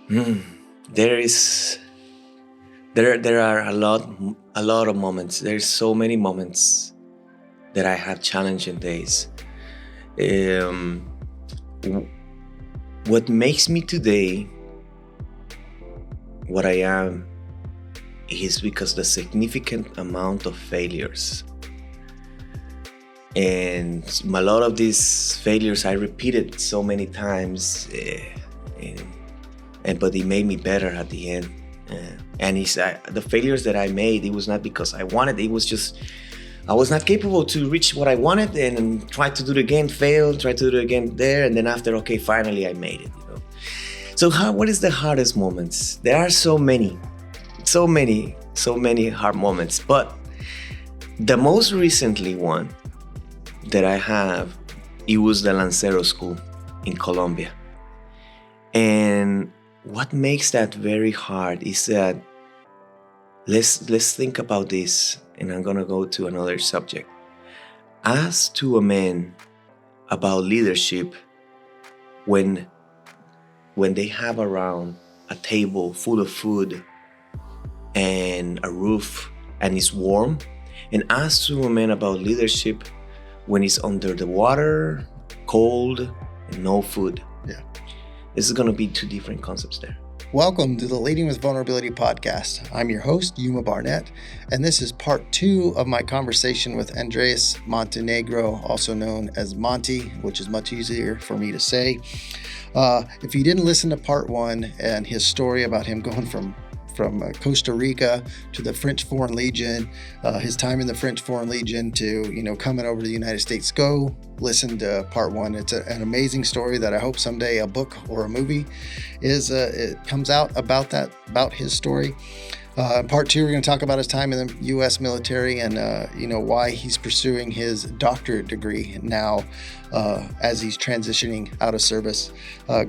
Hmm. There is there are a lot of moments. There's so many moments that I have challenging days. Um, w- what makes me today what I am is because the significant amount of failures. And a lot of these failures I repeated so many times, and, but it made me better at the end. And the failures that I made, it was not because I wanted. It was just I was not capable to reach what I wanted, and try to do it again, fail, try to do it again there, and then after, okay, finally I made it. So what is the hardest moments? There are so many hard moments, but the most recently one that I have, it was the Lancero School in Colombia. And what makes that very hard is that let's think about this, and I'm gonna go to another subject. Ask to a man about leadership when they have around a table full of food and a roof and it's warm, and ask to a man about leadership when it's under the water, cold, and no food. Yeah. This is going to be two different concepts there. Welcome to the Leading with Vulnerability podcast. I'm your host, Yuma Barnett, and this is part 2 of my conversation with Andres Montenegro, also known as Monty, which is much easier for me to say. If you didn't listen to part 1 and his story about him going from Costa Rica to the French Foreign Legion, his time in the French Foreign Legion to, coming over to the United States, go listen to part 1. It's an amazing story that I hope someday a book or a movie it comes out about his story. In part 2, we're going to talk about his time in the U.S. military and, why he's pursuing his doctorate degree now as he's transitioning out of service.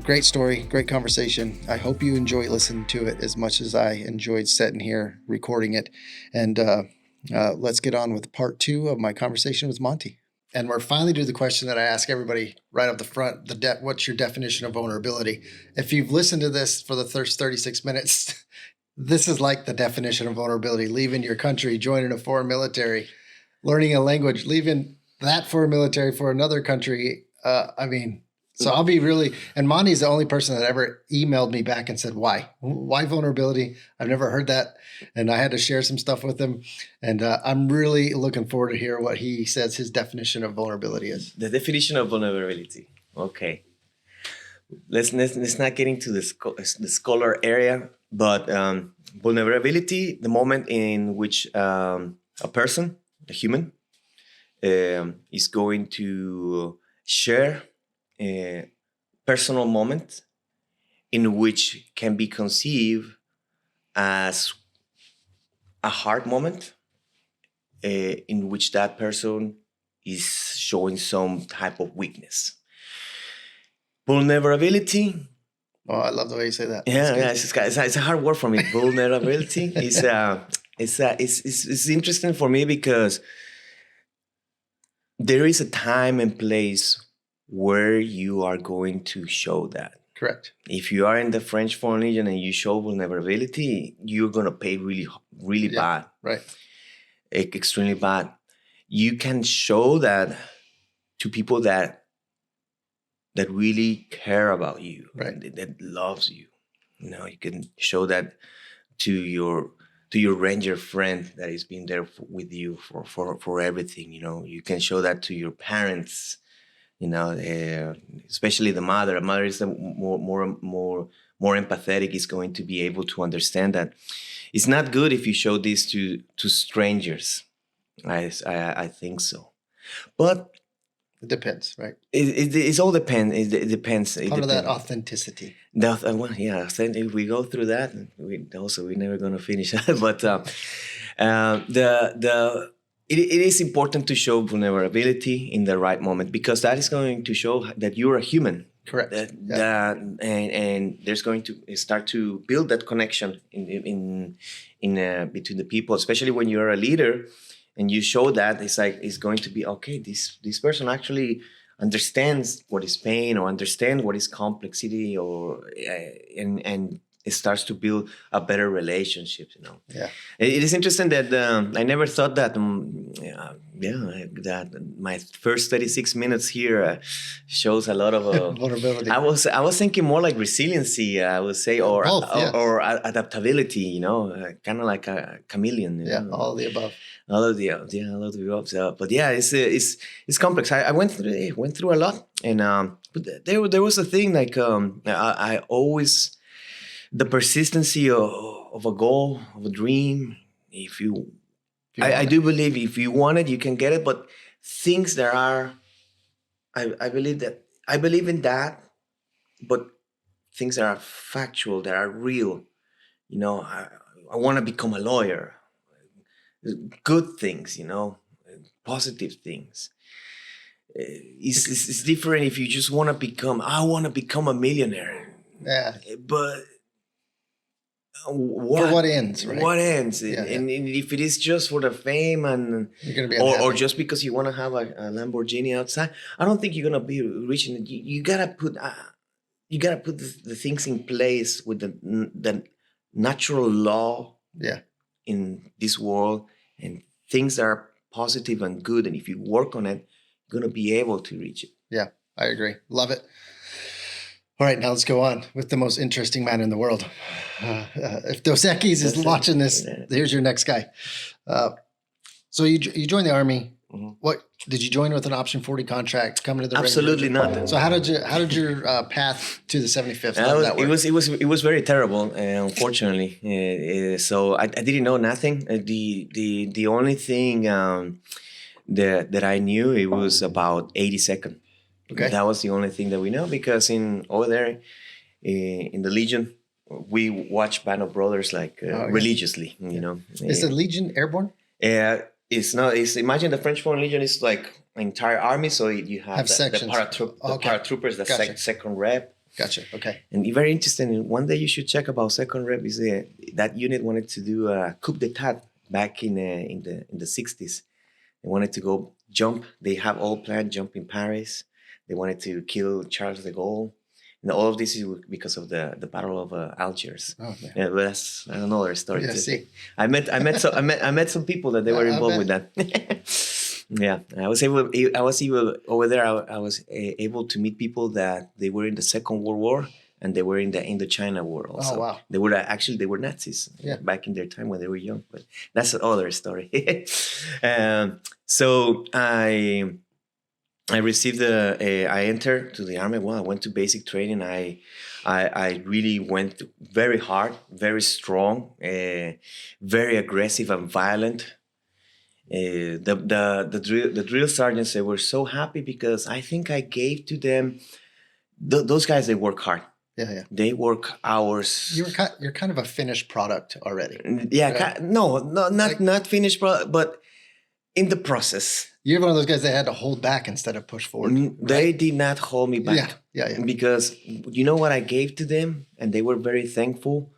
Great story, great conversation. I hope you enjoy listening to it as much as I enjoyed sitting here recording it. And let's get on with part 2 of my conversation with Monty. And we're finally to the question that I ask everybody right up the front, what's your definition of vulnerability? If you've listened to this for the first 36 minutes, this is like the definition of vulnerability: leaving your country, joining a foreign military, learning a language, leaving that foreign military for another country. So I'll be really, and Monty's the only person that ever emailed me back and said, why vulnerability? I've never heard that. And I had to share some stuff with him. And I'm really looking forward to hear what he says his definition of vulnerability is. The definition of vulnerability. Okay. Let's not get into the scholar area, but vulnerability, the moment in which a person, a human, is going to share a personal moment in which can be conceived as a hard moment, in which that person is showing some type of weakness. Vulnerability. Oh, I love the way you say that. Yeah, it's a hard word for me. Vulnerability it's interesting for me because there is a time and place where you are going to show that. Correct. If you are in the French Foreign Legion and you show vulnerability, you're going to pay really, really bad. Right. Extremely bad. You can show that to people that really care about you, right? That loves you. You can show that to your ranger friend that has been there with you for everything. You can show that to your parents. Especially the mother. A mother is the more empathetic, is going to be able to understand that it's not good if you show this to strangers. I think so, but it depends, right? It all depends. It depends. Part of that authenticity. If we go through that, we're never going to finish that. But it is important to show vulnerability in the right moment, because that is going to show that you're a human. Correct. And there's going to start to build that connection in between the people, especially when you're a leader. And you show that, it's going to be, okay, this person actually understands what is pain, or understands what is complexity, and it starts to build a better relationship. Yeah. It is interesting that I never thought that that my first 36 minutes here shows a lot of Vulnerability. I was thinking more like resiliency, I would say, or Both, yes. or adaptability, kind of like a chameleon. Yeah, all of the above. All of the above. So, but yeah, it's complex. I went through a lot, and but there was a thing like I always, the persistency of a goal, of a dream. I do believe if you want it, you can get it. But things that are, I believe in that. But things that are factual, that are real. I want to become a lawyer. Good things, positive things. It's different if you just want to become. I want to become a millionaire. Yeah. But for what ends, right? What ends? Yeah, and if it is just for the fame and you're gonna be or just because you want to have a Lamborghini outside, I don't think you're gonna be rich. You gotta put the things in place with the natural law. Yeah. In this world, and things that are positive and good, and if you work on it, you're gonna be able to reach it. Yeah, I agree. Love it. All right, now let's go on with the most interesting man in the world. If Dos Equis is watching this, here's your next guy. So you joined the Army. Mm-hmm. What did you join with an option 40 contract coming to the Absolutely not. So how did your path to the 75th? It was very terrible, unfortunately. So I didn't know nothing. The only thing that I knew, it was about 82nd. Okay. That was the only thing that we know, because over there in the Legion, we watch Band of Brothers religiously. Is the Legion airborne? Yeah. It's not. Imagine the French Foreign Legion is like an entire army. So you have the paratroopers, the gotcha. second rep. Gotcha. Okay. And very interesting. One day you should check about second rep. Is that unit wanted to do a coup d'état back in the 60s. They wanted to go jump. They have all planned jump in Paris. They wanted to kill Charles de Gaulle. And all of this is because of the Battle of Algiers. Oh, man. Yeah, but that's another story. Yeah, too. See. I met some people that they were involved with that. Yeah, I was able over there. I was able to meet people that they were in the Second World War, and they were in the Indochina War also. Oh wow! They were Nazis back in their time when they were young. But that's another story. So I received I entered to the Army. Well, I went to basic training. I really went very hard, very strong, very aggressive and violent. The drill sergeants, they were so happy because I think I gave to them. Those guys, they work hard. Yeah. They work hours. You're kind of a finished product already. Yeah, right? Not finished product, but in the process. You're one of those guys that had to hold back instead of push forward. Right? They did not hold me back. Yeah. Because you know what I gave to them, and they were very thankful.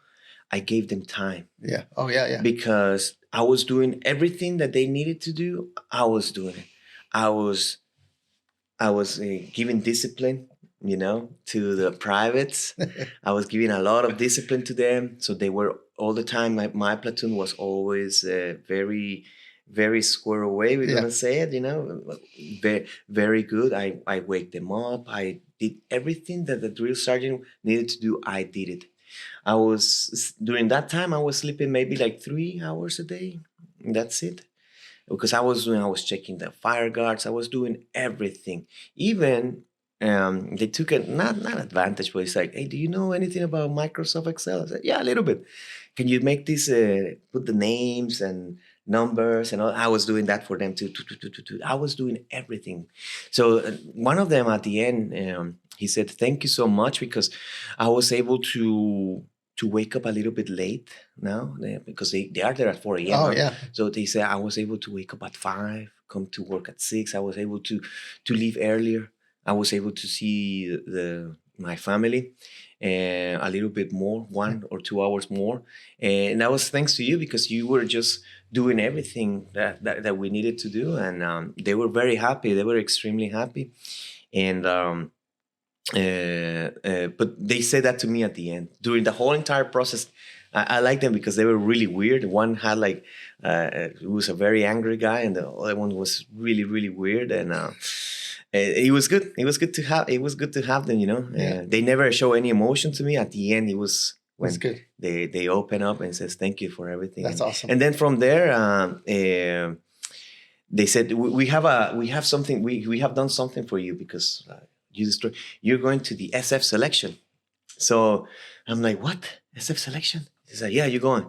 I gave them time. Yeah. Oh, yeah. Because I was doing everything that they needed to do. I was doing it. I was giving discipline, to the privates. I was giving a lot of discipline to them. So they were all the time. My platoon was always very, very square away. We're gonna say it, very, very good. I wake them up. I did everything that the drill sergeant needed to do. I did it. During that time, I was sleeping maybe like 3 hours a day. That's it. Because I was checking the fire guards. I was doing everything. Even they took it, not advantage, but it's like, hey, do you know anything about Microsoft Excel? I said, yeah, a little bit. Can you make this, put the names and numbers and all? I was doing that for them too. I was doing everything. So one of them at the end, he said, thank you so much, because I was able to wake up a little bit late now, because they are there at 4 a.m. Oh, yeah. So they say I was able to wake up at 5, come to work at 6. I was able to leave earlier. I was able to see my family a little bit more, 1 or 2 hours more. And that was thanks to you, because you were just doing everything that we needed to do. And they were very happy. They were extremely happy. And But they said that to me at the end. During the whole entire process, I liked them because they were really weird. One had like, he was a very angry guy, and the other one was really, really weird. And it was good. It was good to have. It was good to have them. Yeah. They never show any emotion to me. At the end, it was when That's good. they open up and says thank you for everything. That's awesome. And then from there, they said we have something. We have done something for you because you're going to the SF selection. So I'm like, what? SF selection? He's like, yeah, you're going.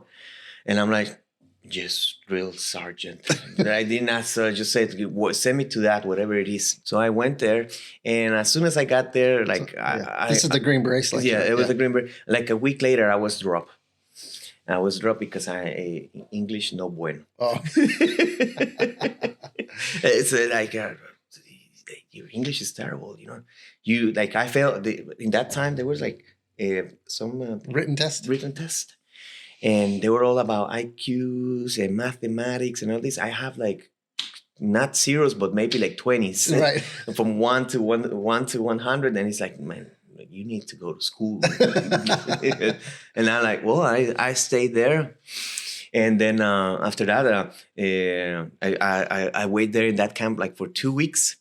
And I'm like, yes, drill sergeant. But I didn't ask, so I just said, send me to that, whatever it is. So I went there, and as soon as I got there, like, this is the Green Beret selection. Yeah, it was the Green Beret. Like a week later, I was dropped. I was dropped because English no bueno. Oh. It's like, your English is terrible, You like, I felt in that time there was like some written test, and they were all about IQs and mathematics and all this. I have like not zeros, but maybe like 20s, right? From 1 to 100, and it's like, man, you need to go to school. And I'm like, well, I stayed there. And then after that, I waited there in that camp like for 2 weeks,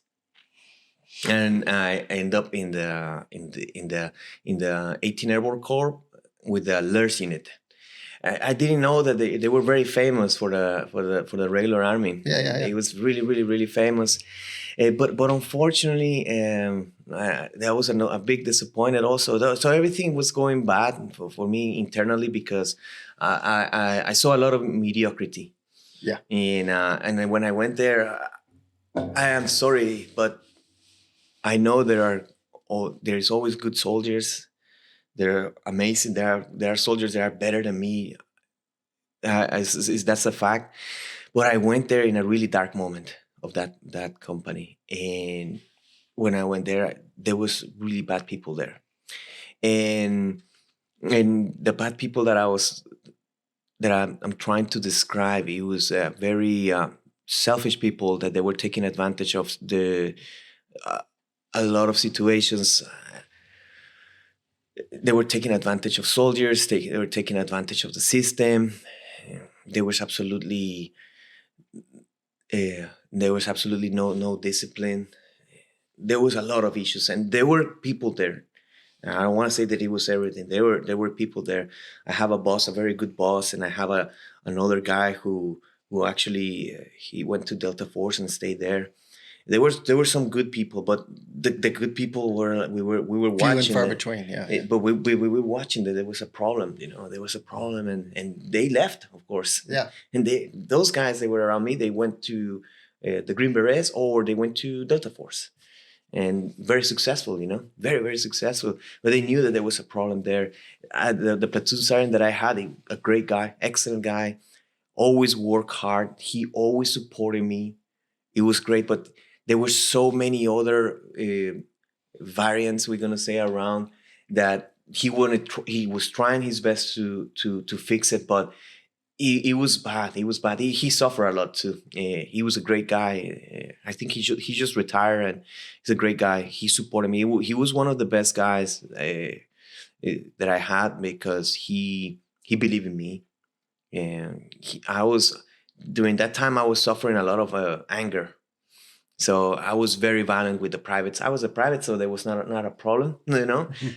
and I end up in the 18 Airborne Corps with the LERS unit. I didn't know that they were very famous for the regular army. Yeah. It was really, really, really famous. But unfortunately, there was a big disappointment also. So everything was going bad for me internally because I saw a lot of mediocrity. Yeah. And then when I went there, I am sorry, but I know there's always good soldiers. They're amazing. There are soldiers that are better than me. That's a fact. But I went there in a really dark moment of that company, and when I went there was really bad people there, and the bad people that I'm trying to describe, it was very selfish people that they were taking advantage of a lot of situations. They were taking advantage of soldiers. They were taking advantage of the system. There was absolutely no discipline. There was a lot of issues, and there were people there. I don't want to say that it was everything. There were people there. I have a boss, a very good boss, and I have another guy who actually he went to Delta Force and stayed there. There were some good people, but the good people we were watching. Few and far between, yeah. But we were watching that there was a problem. There was a problem, and they left, of course. Yeah. And those guys that were around me, they went to the Green Berets or they went to Delta Force, and very successful. Very, very successful. But they knew that there was a problem there. The platoon sergeant that I had, a great guy, excellent guy, always worked hard. He always supported me. It was great, but there were so many other variants, we're gonna say, around that he was trying his best to fix it, but it was bad. It was bad. He suffered a lot too. He was a great guy. I think he just retired, and he's a great guy. He supported me. He was one of the best guys that I had because he believed in me, and during that time I was suffering a lot of anger. So I was very violent with the privates. I was a private, so there was not a problem,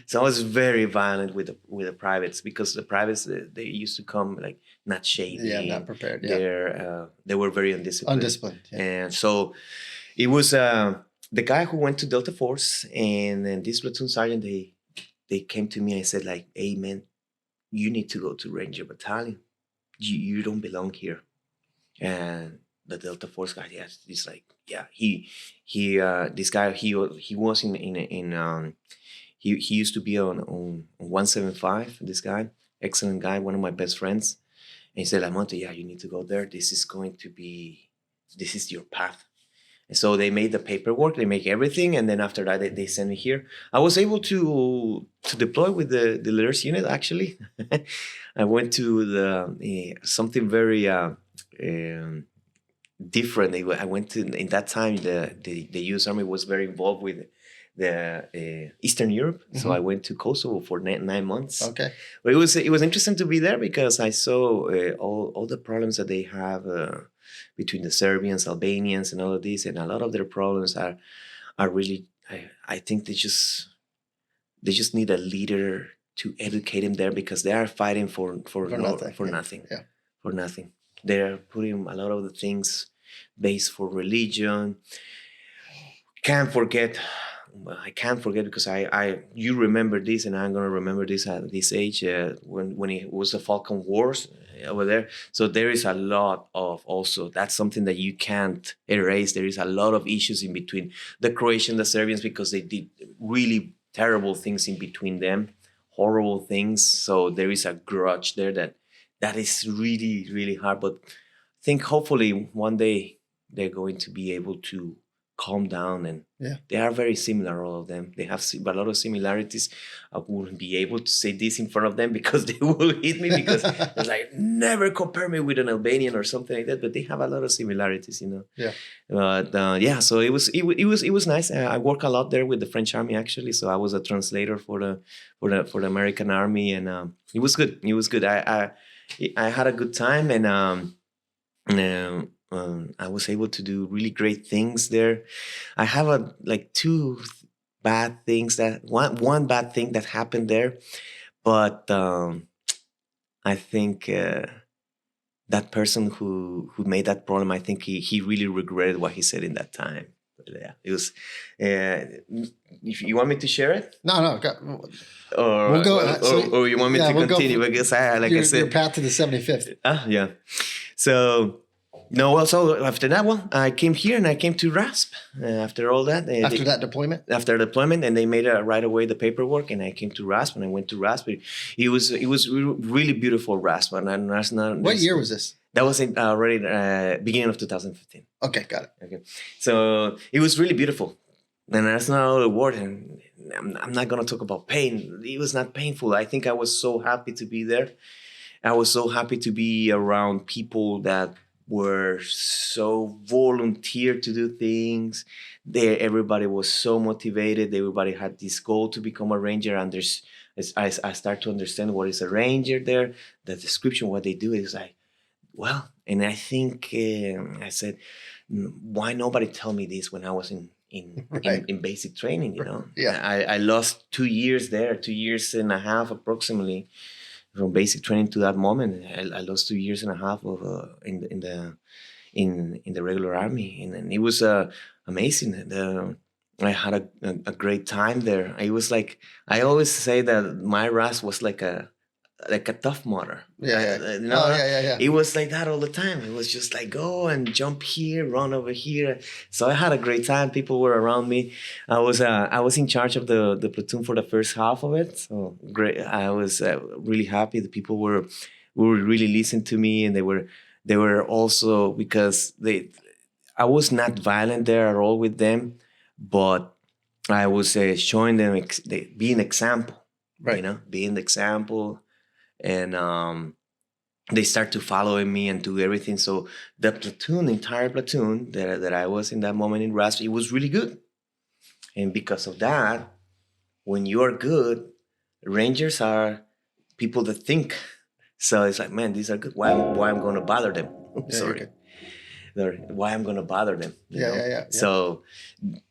So I was very violent with the privates because the privates they used to come like not shaving, not prepared. Yeah, they were very undisciplined. Yeah. And so it was the guy who went to Delta Force, and then this platoon sergeant they came to me and said like, "Hey man, you need to go to Ranger Battalion. You don't belong here." And the Delta Force guy, yes, he's like, yeah, this guy, he was he used to be on 175. This guy, excellent guy, one of my best friends. And he said, "Lamonte, yeah, you need to go there. This is your path." And so they made the paperwork, they make everything, and then after that they sent me here. I was able to deploy with the LERS unit. Actually, I went to something very different. I went to, in that time the U.S. Army was very involved with Eastern Europe. So I went to Kosovo for 9 months. Okay. But it was interesting to be there because I saw all the problems that they have between the Serbians, Albanians, and all of these, and a lot of their problems are really. I think they just need a leader to educate them there because they are fighting for nothing. Yeah. For nothing. They're putting a lot of the things based for religion. I can't forget because you remember this and I'm gonna remember this at this age when it was the Falcon Wars over there. So there is a lot of also that's something that you can't erase. There is a lot of issues in between the Croatian, the Serbians because they did really terrible things in between them, horrible things. So there is a grudge there that is really really hard. But I think hopefully one day they're going to be able to calm down and they are very similar, all of them. They have a lot of similarities. I wouldn't be able to say this in front of them because they will hit me because it's like never compare me with an Albanian or something like that. But they have a lot of similarities, Yeah. But so it was nice. I work a lot there with the French army actually. So I was a translator for the American army, and it was good. It was good. I had a good time, and I was able to do really great things there. I have two bad things one bad thing that happened there, but I think that person who made that problem, I think he really regretted what he said in that time. But yeah, it was. If you want me to share it, No. or we'll go. Or you want me to continue because I said your path to the 75th. Yeah. So. No, well, so after that one, I came here and I came to RASP. After all that, After that deployment, and they made right away the paperwork, and I came to RASP and I went to RASP. It was really beautiful RASP. And that's not. What year was this? That was already beginning of 2015. Okay, got it. Okay, so it was really beautiful, and that's not all the word. And I'm not gonna talk about pain. It was not painful. I think I was so happy to be there. I was so happy to be around people that were so volunteer to do things. Everybody was so motivated. Everybody had this goal to become a ranger. And I start to understand what is a ranger there. The description, what they do is like, well, and I think I said, why nobody tell me this when I was in basic training, you know? Yeah. I lost 2 years there, 2 years and a half approximately. From basic training to that moment, I lost 2 years and a half of in the regular army, and it was amazing. I had a great time there. It was like I always say that my RAS was like a tough mudder. Yeah. You know, yeah. It was like that all the time. It was just like go and jump here, run over here. So I had a great time. People were around me. I was in charge of the platoon for the first half of it. So great. I was really happy. The people were really listening to me, and they were also because I was not violent there at all with them, but I was showing them being example. Right. You know, being the example. And they start to follow me and do everything. So the entire platoon that I was in that moment in RASP, it was really good. And because of that, when you are good, Rangers are people that think. So it's like, man, these are good. Why I'm going to bother them? Sorry. Why I'm going to bother them? You know? Yeah. So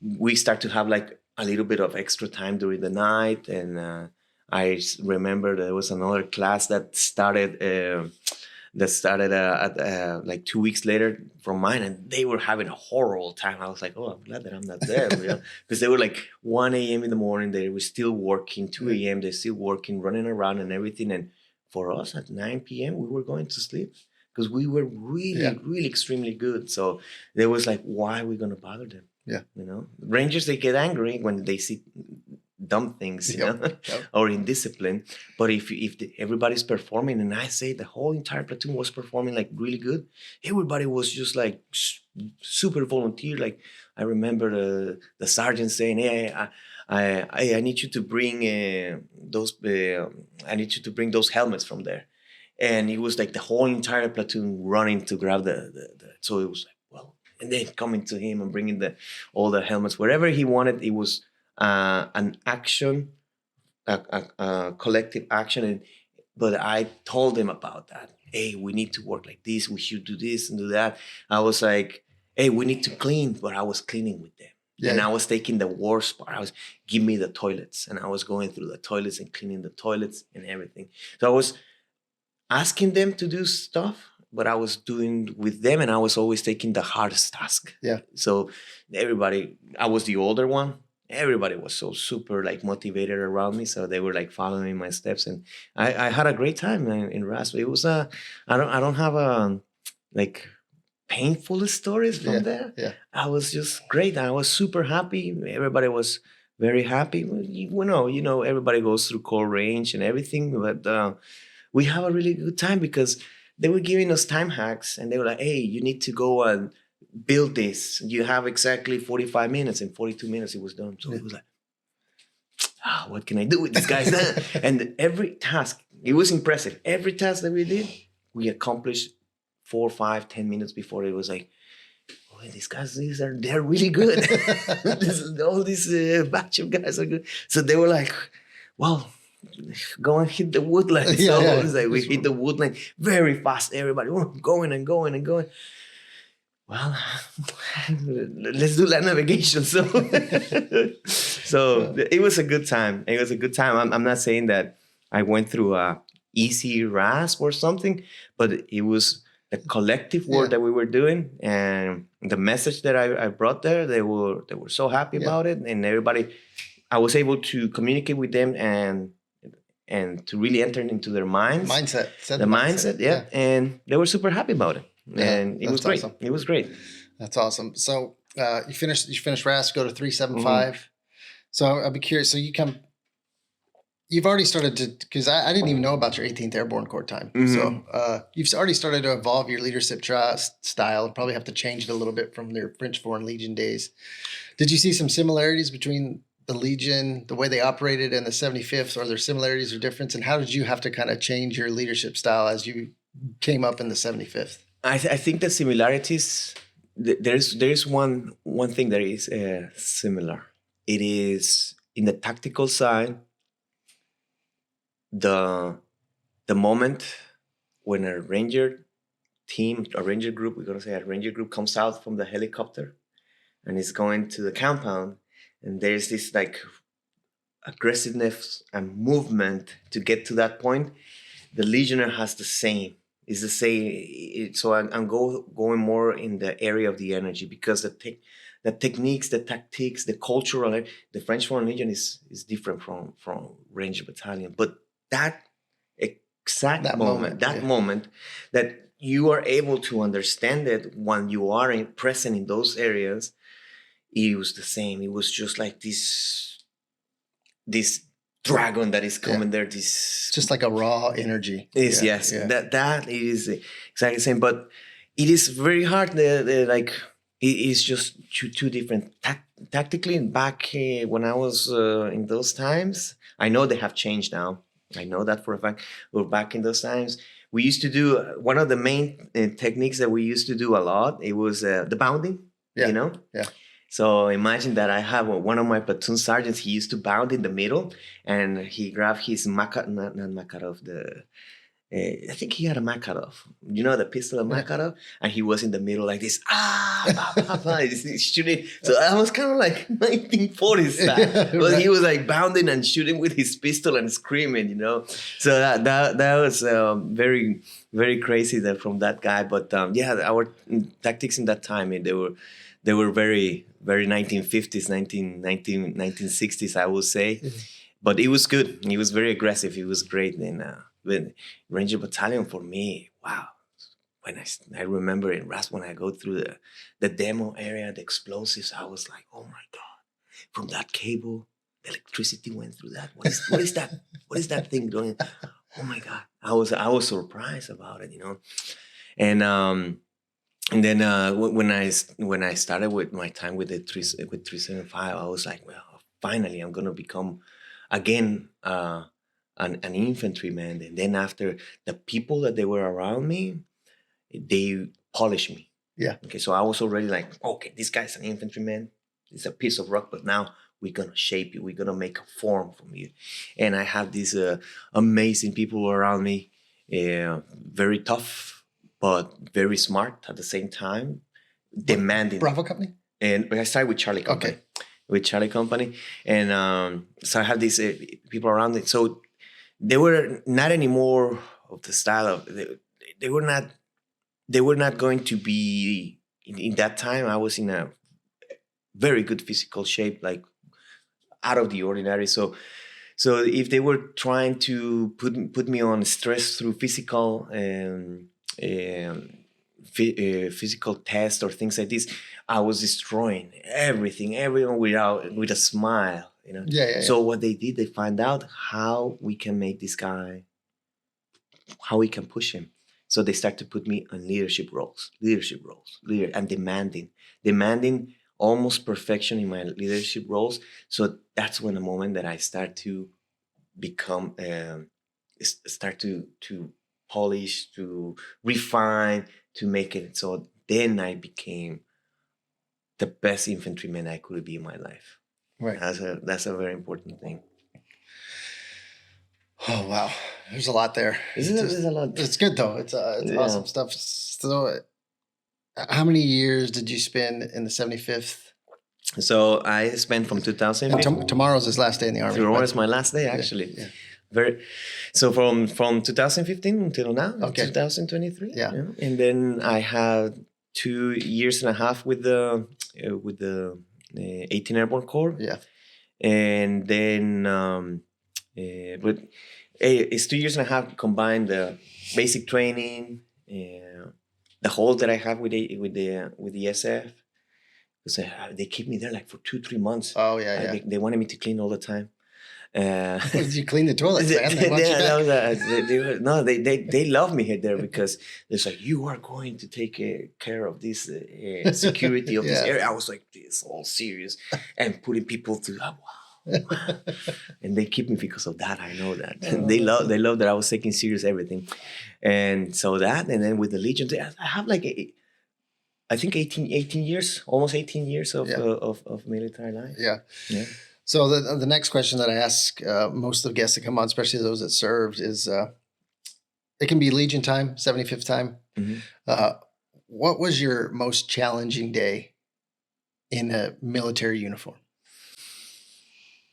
we start to have like a little bit of extra time during the night, and I remember there was another class that started like 2 weeks later from mine, and they were having a horrible time. I was like, oh, I'm glad that I'm not there, because they were like 1 a.m. in the morning. They were still working. 2 a.m. They're still working, running around and everything. And for us at 9 p.m. we were going to sleep because we were really extremely good. So there was like, why are we going to bother them? Yeah, you know, Rangers, they get angry when they see dumb things, you know, or indiscipline. But if everybody's performing, and I say the whole entire platoon was performing like really good, everybody was just like super volunteer. Like I remember the sergeant saying, "Hey, I need you to bring I need you to bring those helmets from there," and it was like the whole entire platoon running to grab the so it was like, well, and then coming to him and bringing all the helmets wherever he wanted. It was an action, a collective action. But I told them about that. Hey, we need to work like this. We should do this and do that. I was like, hey, we need to clean, but I was cleaning with them. Yeah. And I was taking the worst part. I was, give me the toilets. And I was going through the toilets and cleaning the toilets and everything. So I was asking them to do stuff, but I was doing with them, and I was always taking the hardest task. Yeah. So I was the older one. Everybody was so super like motivated around me. So they were like following my steps, and I had a great time in RASP. It was I don't have like painful stories from there. Yeah. I was just great. I was super happy. Everybody was very happy. You know, everybody goes through core range and everything, but we have a really good time because they were giving us time hacks, and they were like, hey, you need to go and build this. You have exactly 45 minutes. In 42 minutes, it was done. So it was like, what can I do with this guys? And every task, it was impressive. Every task that we did, we accomplished 4, 5, 10 minutes before. It was like, oh, these guys, they're really good. All these batch of guys are good. So they were like, well, go and hit the woodline. So it was like we hit the woodline very fast. Everybody going and going and going. Well, let's do land navigation. So, it was a good time. It was a good time. I'm not saying that I went through a easy RASP or something, but it was the collective work that we were doing, and the message that I brought there. They were so happy about it, and everybody. I was able to communicate with them and to really enter into their mindset. The mindset, yeah. And they were super happy about it. And it was great. Awesome. It was great. That's awesome. So you finished RASP, go to 375. Mm-hmm. So I'd be curious. So you've already started to, because I didn't even know about your 18th Airborne Corps time. Mm-hmm. So you've already started to evolve your leadership style, and probably have to change it a little bit from their French Foreign Legion days. Did you see some similarities between the Legion, the way they operated, and the 75th? Are there similarities or difference? And how did you have to kind of change your leadership style as you came up in the 75th? I think the similarities, there's one thing that is similar. It is in the tactical side, the moment when a ranger team, a ranger group, we're going to say a ranger group comes out from the helicopter and is going to the compound, and there's this like aggressiveness and movement to get to that point. The Legionnaire has the same. Is the same. So I'm going more in the area of the energy, because the techniques, the tactics, the cultural. The French Foreign Legion is different from Ranger Battalion, but that exact moment that you are able to understand it when you are present in those areas, it was the same. It was just like this dragon that is coming there. This just like a raw energy. Yes. That is exactly the same, but it is very hard. Like it is just two different tactically. Back when I was in those times, I know they have changed now. I know that for a fact. But back in those times, we used to do one of the main techniques that we used to do a lot. It was the bounding. You know. Yeah. So imagine that I have one of my platoon sergeants. He used to bound in the middle, and he grabbed his Makarov. I think he had a Makarov. You know, the pistol of Makarov, and he was in the middle like this. He's shooting. So I was kind of like 1940s style, but he was like bounding and shooting with his pistol and screaming. You know, so that was very, very crazy from that guy. But our tactics in that time, they were very, very 1950s, 1960s, I would say. Mm-hmm. But it was good. It was very aggressive. It was great. And Ranger Battalion for me, wow. When I remember in RASP, when I go through the demo area, the explosives, I was like, oh my God. From that cable, the electricity went through that. What is that? What is that thing doing? Oh my God. I was surprised about it, you know. And then when I started with my time with 375, I was like, well, finally I'm gonna become again an infantryman. And then after, the people that they were around me, they polished me. Yeah. Okay, so I was already like, okay, this guy's an infantryman. It's a piece of rock, but now We're gonna shape you. We're gonna make a form from you. And I have these amazing people around me, very tough, but very smart at the same time, demanding. Bravo Company? And I started with Charlie Company. Okay. With Charlie Company. And so I have these people around me. So they were not anymore of the style of, they were not going to be, in that time, I was in a very good physical shape, like out of the ordinary. So if they were trying to put me on stress through physical physical test or things like this, I was destroying everyone with a smile, you know. So what they did, they find out how we can make this guy, how we can push him. So they start to put me on leadership roles, and demanding almost perfection in my leadership roles. So that's when the moment that I start to become, start to polish, to refine, to make it. So then I became the best infantryman I could be in my life. Right. That's a very important thing. Oh, wow. There's a lot there. There's a lot. It's good, though. It's awesome stuff. So how many years did you spend in the 75th? So I spent from 2000. Tomorrow's his last day in the Army. Tomorrow's my last day, actually. Yeah. So from 2015 until now, 2023. Yeah. And then I had 2 years and a half with the 18 Airborne Corps. Yeah. And then but it's 2 years and a half combined the basic training, the hold that I have with the SF. Because they keep me there like for 2-3 months. Oh yeah. They wanted me to clean all the time. Did you clean the toilets, man? They love me here there because it's like, you are going to take care of this security of this area. I was like, this all serious, and putting people through. Oh, wow. And they keep me because of that. I know that. They love that I was taking serious everything, and so that, and then with the Legion, I have like I think 18 years, almost 18 years of military life. Yeah. Yeah. So the next question that I ask most of the guests that come on, especially those that served, is it can be Legion time, 75th time. Mm-hmm. What was your most challenging day in a military uniform?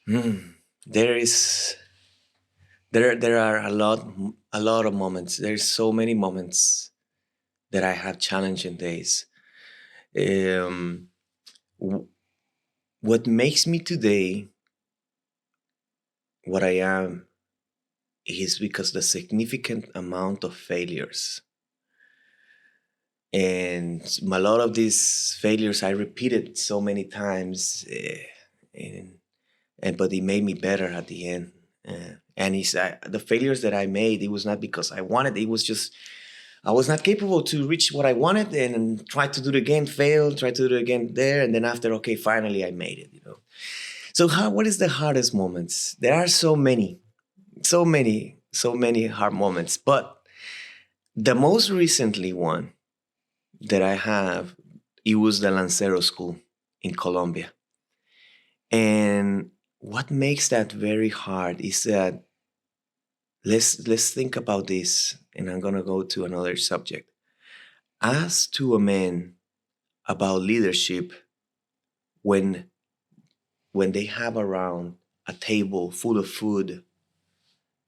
There are a lot of moments. There's so many moments that I had challenging days. What makes me today what I am is because the significant amount of failures. And a lot of these failures I repeated so many times, but it made me better at the end. And the failures that I made, it was not because I wanted. It was just I was not capable to reach what I wanted, and try to do it again, failed, try to do it again there, and then after, okay, finally I made it. So what is the hardest moments? There are so many hard moments, but the most recently one that I have, it was the Lancero School in Colombia. And what makes that very hard is that, let's think about this, and I'm gonna go to another subject. Ask to a man about leadership when they have around a table full of food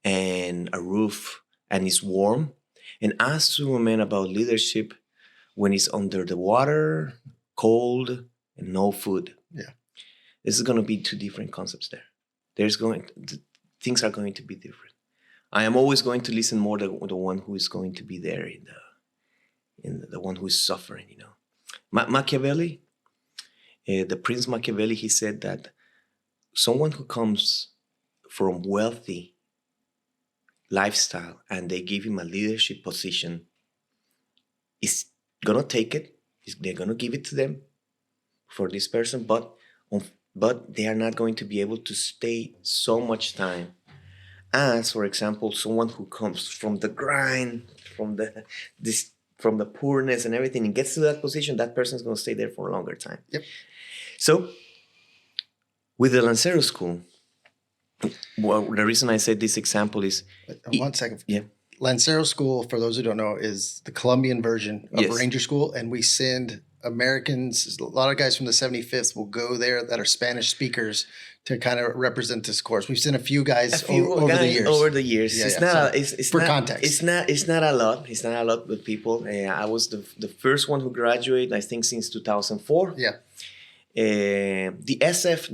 and a roof and it's warm, and ask to a man about leadership when it's under the water, cold, and no food. Yeah. This is going to be two different concepts there. Things are going to be different. I am always going to listen more to the one who is going to be there, in the one who is suffering. Machiavelli, the Prince Machiavelli, he said that someone who comes from wealthy lifestyle and they give him a leadership position is gonna take it. They're gonna give it to them for this person, but they are not going to be able to stay so much time as, for example, someone who comes from the grind, from the poorness and everything, and gets to that position. That person is going to stay there for a longer time. Yep. So With the Lancero School, well, the reason I said this example is... 1 second. Yeah. Lancero School, for those who don't know, is the Colombian version of Yes. Ranger School, and we send Americans, a lot of guys from the 75th will go there that are Spanish speakers to kind of represent this course. We've sent a few guys over the years. Over the years, Yeah, it's yeah. not. So, It's for not, context. It's not a lot. It's not a lot with people. I was the first one who graduated, I think, since 2004. Yeah. The SF,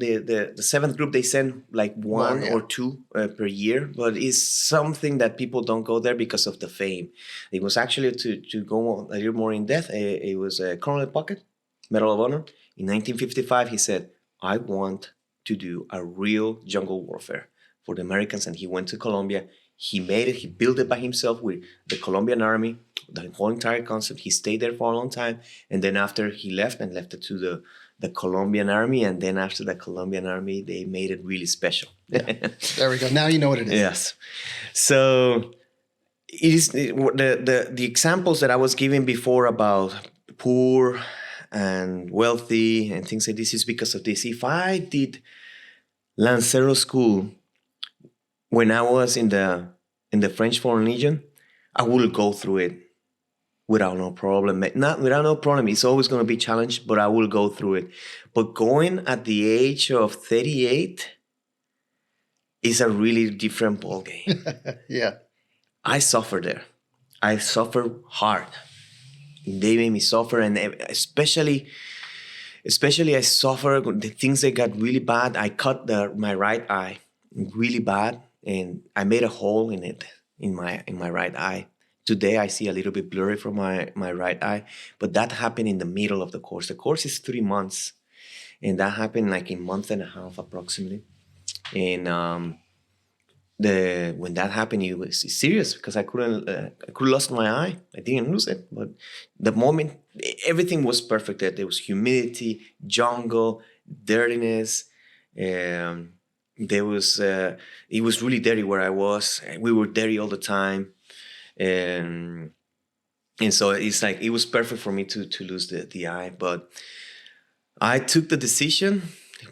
the seventh group, they send like one yeah. or two per year, but it's something that people don't go there because of the fame. It was actually to go a little more in depth. It was Colonel Puckett, Medal of Honor. In 1955, he said, "I want to do a real jungle warfare for the Americans," and he went to Colombia. He made it. He built it by himself with the Colombian army, the whole entire concept. He stayed there for a long time, and then after he left it to the Colombian army, and then after the Colombian army, they made it really special. Yeah. There we go. Now you know what it is. Yes. So it is the examples that I was giving before about poor and wealthy and things like this is because of this. If I did Lancero School when I was in the French Foreign Legion, I would go through it without no problem. Not without no problem. It's always going to be challenged, but I will go through it. But going at the age of 38 is a really different ballgame. Yeah. I suffered there. I suffered hard. They made me suffer, and especially I suffered the things that got really bad. I cut my right eye really bad, and I made a hole in it in my right eye. Today I see a little bit blurry from my right eye, but that happened in the middle of the course. The course is 3 months, and that happened like a month and a half approximately. And when that happened, it was serious because I could lost my eye. I didn't lose it, but the moment everything was perfect. There was humidity, jungle, dirtiness. There was it was really dirty where I was. We were dirty all the time. And so it's like it was perfect for me to lose the eye, but I took the decision.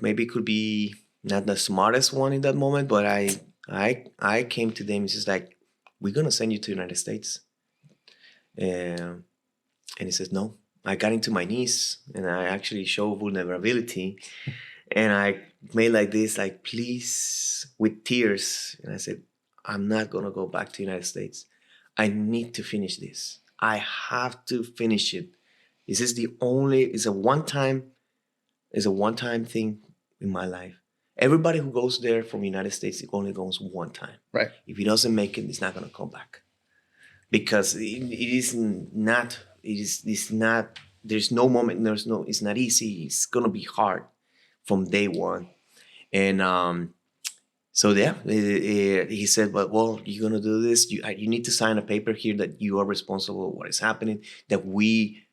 Maybe it could be not the smartest one in that moment, but I came to them. It's just like, we're gonna send you to the United States, and he says no. I got into my knees and I actually showed vulnerability, and I made like this, like, please, with tears, and I said, I'm not gonna go back to the United States. I need to finish this. I have to finish it. This is it's a one-time thing in my life. Everybody who goes there from the United States, it only goes one time. Right. If he doesn't make it, he's not going to come back. Because it's not, there's no moment, it's not easy. It's going to be hard from day one. And, so yeah, he said, well, you're going to do this. You need to sign a paper here that you are responsible for what is happening, that we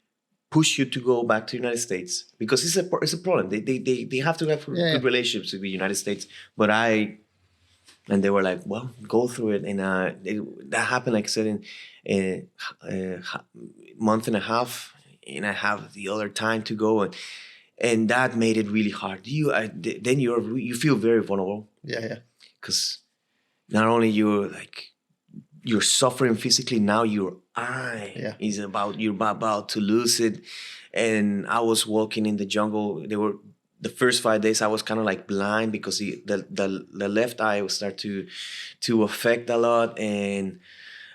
push you to go back to the United States. Because it's a problem. They have to have good relationships with the United States. But and they were like, well, go through it. And that happened, like I said, in a month and a half. And I have the other time to go. And that made it really hard. Then you feel very vulnerable. Yeah. Because not only you're suffering physically, now your eye is you're about to lose it. And I was walking in the jungle. The first 5 days I was kind of like blind because the left eye would start to affect a lot. And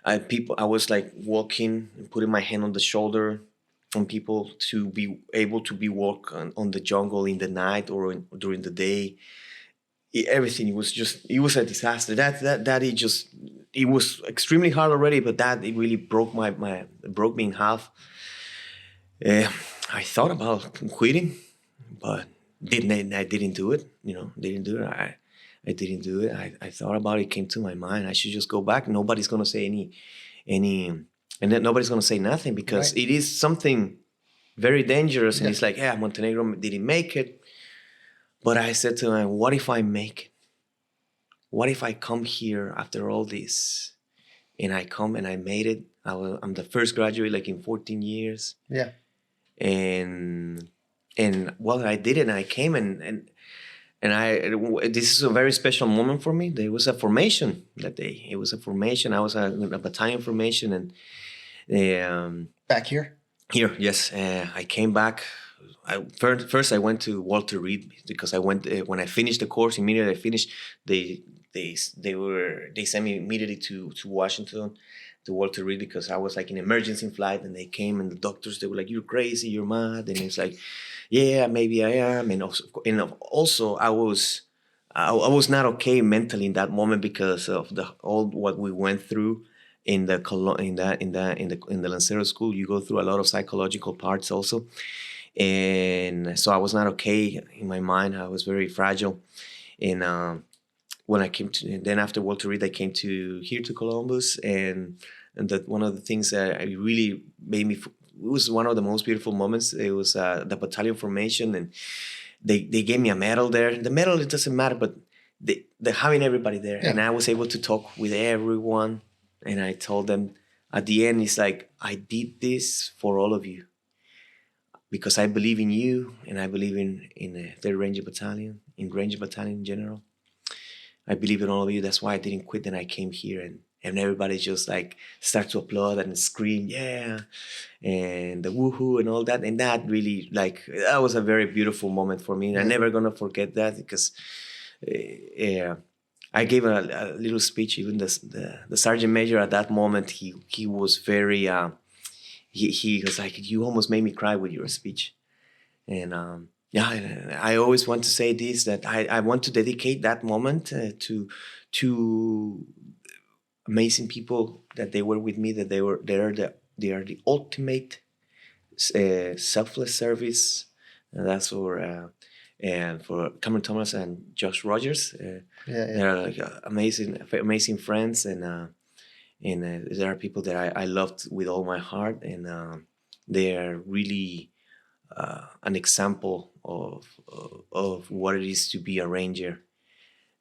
I was like walking and putting my hand on the shoulder on people to be able to be walk on the jungle in the night or during the day. Everything was a disaster. It was extremely hard already, but it really broke me in half. I thought about quitting, but I didn't do it. Didn't do it. I didn't do it. I thought about it. It came to my mind. I should just go back. Nobody's gonna say and then nobody's gonna say nothing because it is something very dangerous. And it's like, Montenegro didn't make it. But I said to him, what if I make it? What if I come here after all this? And I come and I made it. I'm the first graduate like in 14 years. Yeah. And well, I did it, and I came and this is a very special moment for me. There was a formation that day. It was a formation. I was a battalion formation, and Back here? here, yes, I came back. First I went to Walter Reed because I went when I finished the course. Immediately I finished, they sent me immediately to Washington, to Walter Reed, because I was like in emergency flight, and they came, and the doctors, they were like, "You're crazy, you're mad," and it's like, "Yeah, maybe I am," and also I was not okay mentally in that moment because of all what we went through in the in the Lancero school. You go through a lot of psychological parts also, and so I was not okay in my mind. I was very fragile, and when I came to, then after Walter Reed, I came to here to Columbus, and that one of the things that I really made me. It was one of the most beautiful moments. It was the battalion formation, and they gave me a medal there. The medal, it doesn't matter, but they're having everybody there, Yeah. and I was able to talk with everyone, and I told them at the end, it's like, I did this for all of you, because I believe in you, and I believe in the Third Ranger Battalion, in Ranger Battalion in general. I believe in all of you. That's why I didn't quit. And I came here, and everybody just like start to applaud and scream, yeah, and the woohoo and all that. And that really, like, that was a very beautiful moment for me. And I'm never gonna forget that, because I gave a little speech. Even the sergeant major at that moment, he was very he was like, you almost made me cry with your speech. And yeah, I always want to say this, that I want to dedicate that moment to amazing people that they were with me, that they are the ultimate selfless service. And that's for and for Cameron Thomas and Josh Rogers. They're like amazing friends, and there are people that I loved with all my heart, and they are really an example of what it is to be a ranger.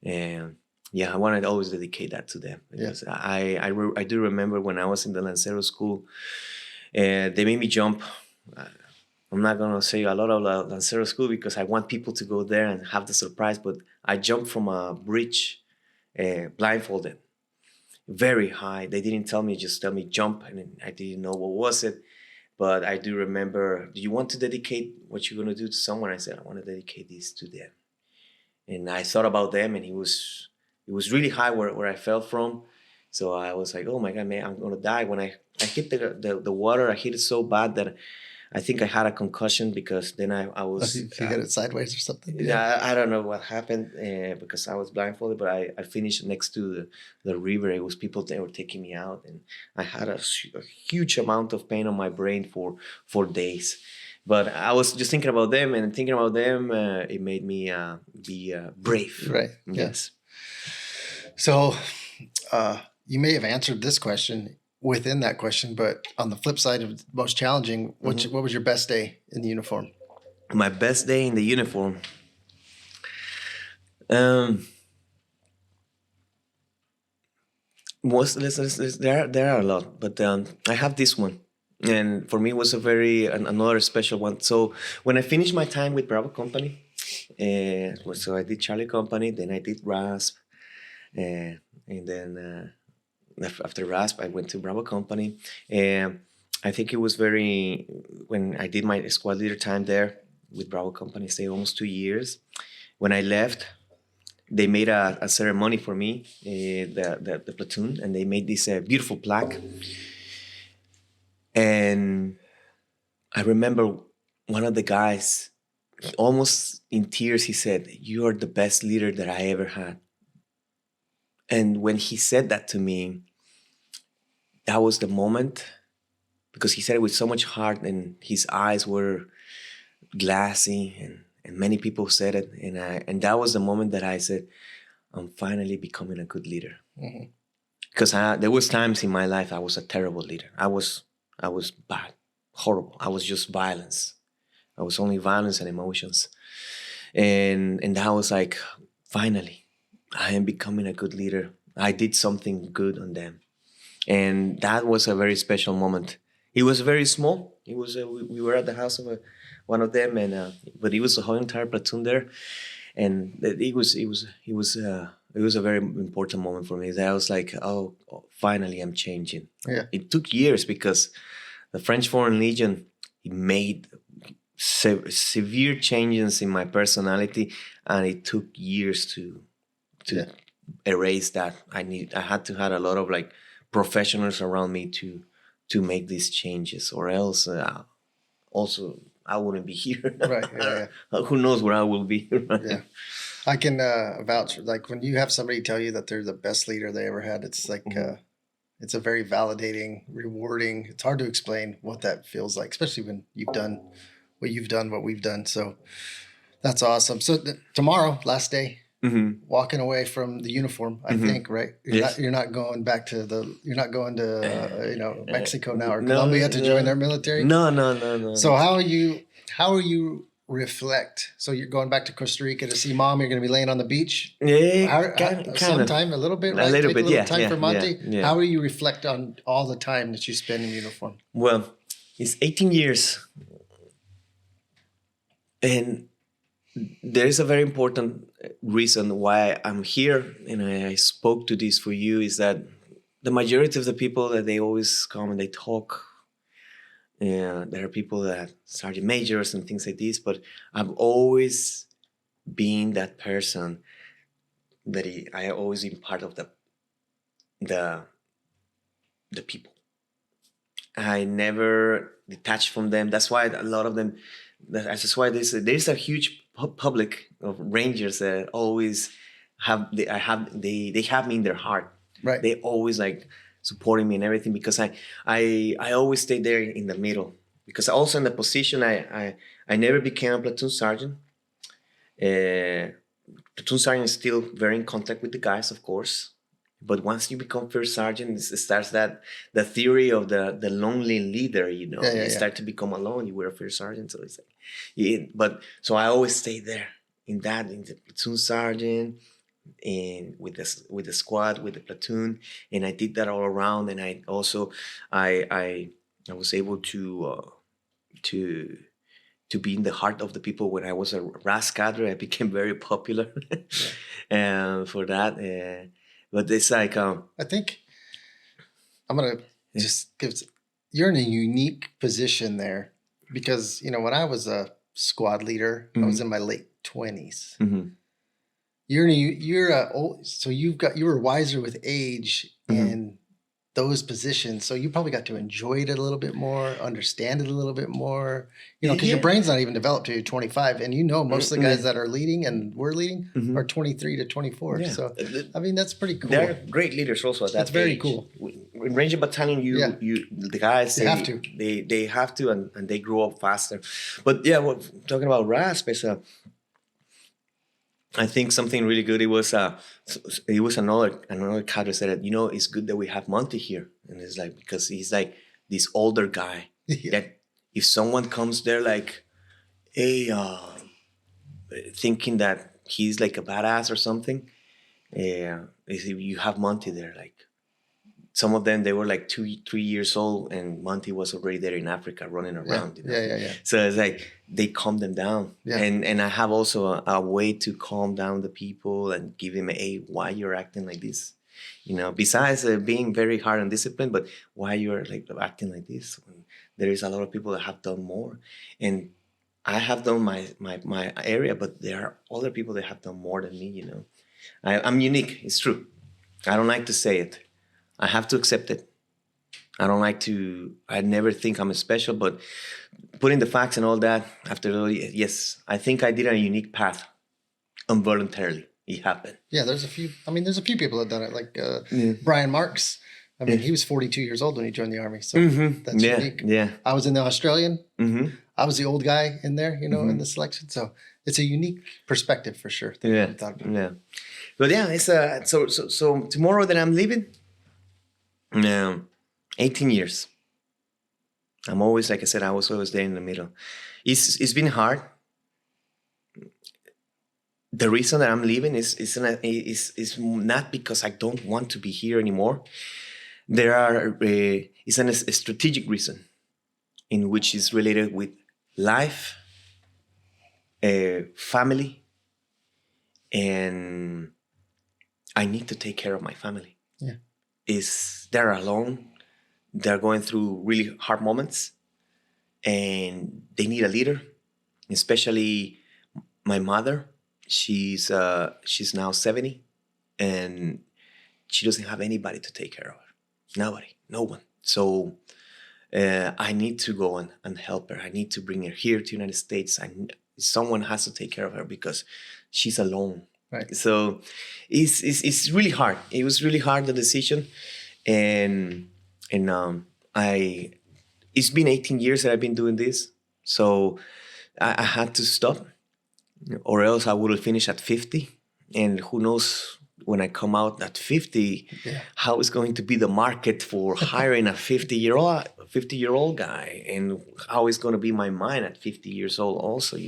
And yeah, I want to always dedicate that to them, because I do remember when I was in the Lancero school, they made me jump. I'm not gonna say a lot of Lancero school because I want people to go there and have the surprise, but I jumped from a bridge blindfolded, very high. They didn't tell me, just tell me jump, and I didn't know what was it. But I do remember, do you want to dedicate what you're going to do to someone? I said, I want to dedicate this to them. And I thought about them, and it was really high where I fell from. So I was like, oh my God, man, I'm going to die. When I hit the water, I hit it so bad that I think I had a concussion, because then I was... You hit it sideways or something? Yeah, I don't know what happened because I was blindfolded, but I finished next to the river. It was people that were taking me out, and I had a huge amount of pain on my brain for days. But I was just thinking about them, and thinking about them, it made me be brave. Right. Yes. So you may have answered this question within that question, but on the flip side of most challenging, what was your best day in the uniform? My best day in the uniform. There are a lot, but I have this one, and for me it was another special one. So when I finished my time with Bravo Company, so I did Charlie Company, then I did RASP, and then after RASP I went to Bravo Company, and I think it was when I did my squad leader time there with Bravo Company, stayed almost 2 years. When I left, they made a ceremony for me, the platoon, and they made this beautiful plaque. And I remember one of the guys, almost in tears, he said, "You are the best leader that I ever had." And when he said that to me, that was the moment, because he said it with so much heart, and his eyes were glassy, and many people said it, and that was the moment that I said, I'm finally becoming a good leader. Because there was times in my life I was a terrible leader. I was bad, horrible. I was just violence. I was only violence and emotions, and that was like, finally, I am becoming a good leader. I did something good on them, and that was a very special moment. It was very small. We were at the house of one of them, and but it was the whole entire platoon there, and it was a very important moment for me. That I was like, oh, finally I'm changing. Yeah. It took years because the French Foreign Legion, it made severe changes in my personality, and it took years to Yeah. erase that. I had to have a lot of like professionals around me to make these changes, or else also I wouldn't be here. Right. Yeah. Who knows where I will be? Right? Yeah. I can vouch, like when you have somebody tell you that they're the best leader they ever had, it's like it's a very validating, rewarding. It's hard to explain what that feels like, especially when you've done what we've done. So that's awesome. So tomorrow, last day, walking away from the uniform, I think, right? You're not going back to you're not going to Mexico now or Colombia to join their military. No. So how are you reflect? So you're going back to Costa Rica to see mom. You're going to be laying on the beach. Kind Sometime a little bit, right? A little Take bit, a little time for Monty. Yeah. How will you reflect on all the time that you spend in uniform? Well, it's 18 years. And there is a very important reason why I'm here, and I spoke to this for you, is that the majority of the people that they always come and they talk, there are people that sergeant majors and things like this, but I've always been that person that I always been part of the people. I never detached from them. That's why a lot of them. That's why there's a huge public of Rangers that always they have me in their heart. Right. They always like supporting me and everything, because I always stay there in the middle, because also in the position I never became a platoon sergeant. Platoon sergeant is still very in contact with the guys, of course. But once you become first sergeant, it starts the theory of the lonely leader, you start to become alone. You were a first sergeant, so it's like, so I always stay there in the platoon sergeant, and with the squad, with the platoon, and I did that all around. And I also I was able to be in the heart of the people. When I was a RAS cadre, I became very popular for that. But it's like I think I'm gonna just give. You're in a unique position there, because when I was a squad leader, I was in my late 20s. So you were wiser with age in those positions, so you probably got to enjoy it a little bit more, understand it a little bit more, because your brain's not even developed till you're 25, and most of the guys that are leading and we're leading are 23 to 24. Yeah. So I mean, that's pretty cool. They're great leaders also at that. That's very age. Cool. In Ranger Battalion, the guys they have to. They have to, and they grow up faster. But yeah, talking about RASP is I think something really good. It was another cadre said that, it's good that we have Monty here, and it's like, because he's like this older guy that if someone comes there like, hey, thinking that he's like a badass or something, you have Monty there. Like, some of them, they were like 2-3 years old, and Monty was already there in Africa running around. Yeah. So it's like they calm them down. Yeah. And I have also a way to calm down the people and give them why you're acting like this. Besides being very hard and disciplined, but why you're like acting like this. There is a lot of people that have done more. And I have done my area, but there are other people that have done more than me, I'm unique. It's true. I don't like to say it. I have to accept it. I never think I'm special, but putting the facts and all that, yes, I think I did a unique path, involuntarily. It happened. Yeah, there's a few people that have done it, like Brian Marks. I mean, he was 42 years old when he joined the Army, so that's unique. Yeah. I was in the Australian. I was the old guy in there, in the selection. So it's a unique perspective for sure. Yeah. But yeah, it's so tomorrow that I'm leaving, 18 years. I'm always, like I said, I was always there in the middle. It's been hard. The reason that I'm leaving is not because I don't want to be here anymore. It's a strategic reason, in which is related with life, family, and I need to take care of my family. Yeah. They're alone. They're going through really hard moments, and they need a leader, especially my mother. She's now 70, and she doesn't have anybody to take care of her. Nobody, no one. So I need to go and help her. I need to bring her here to the United States. Someone has to take care of her because she's alone. Right. So it's really hard. It was really hard, the decision, and it's been 18 years that I've been doing this. So I had to stop, or else I would have finished at 50. And who knows when I come out at 50, how is going to be the market for hiring a 50-year-old guy, and how is going to be my mind at 50 years old also.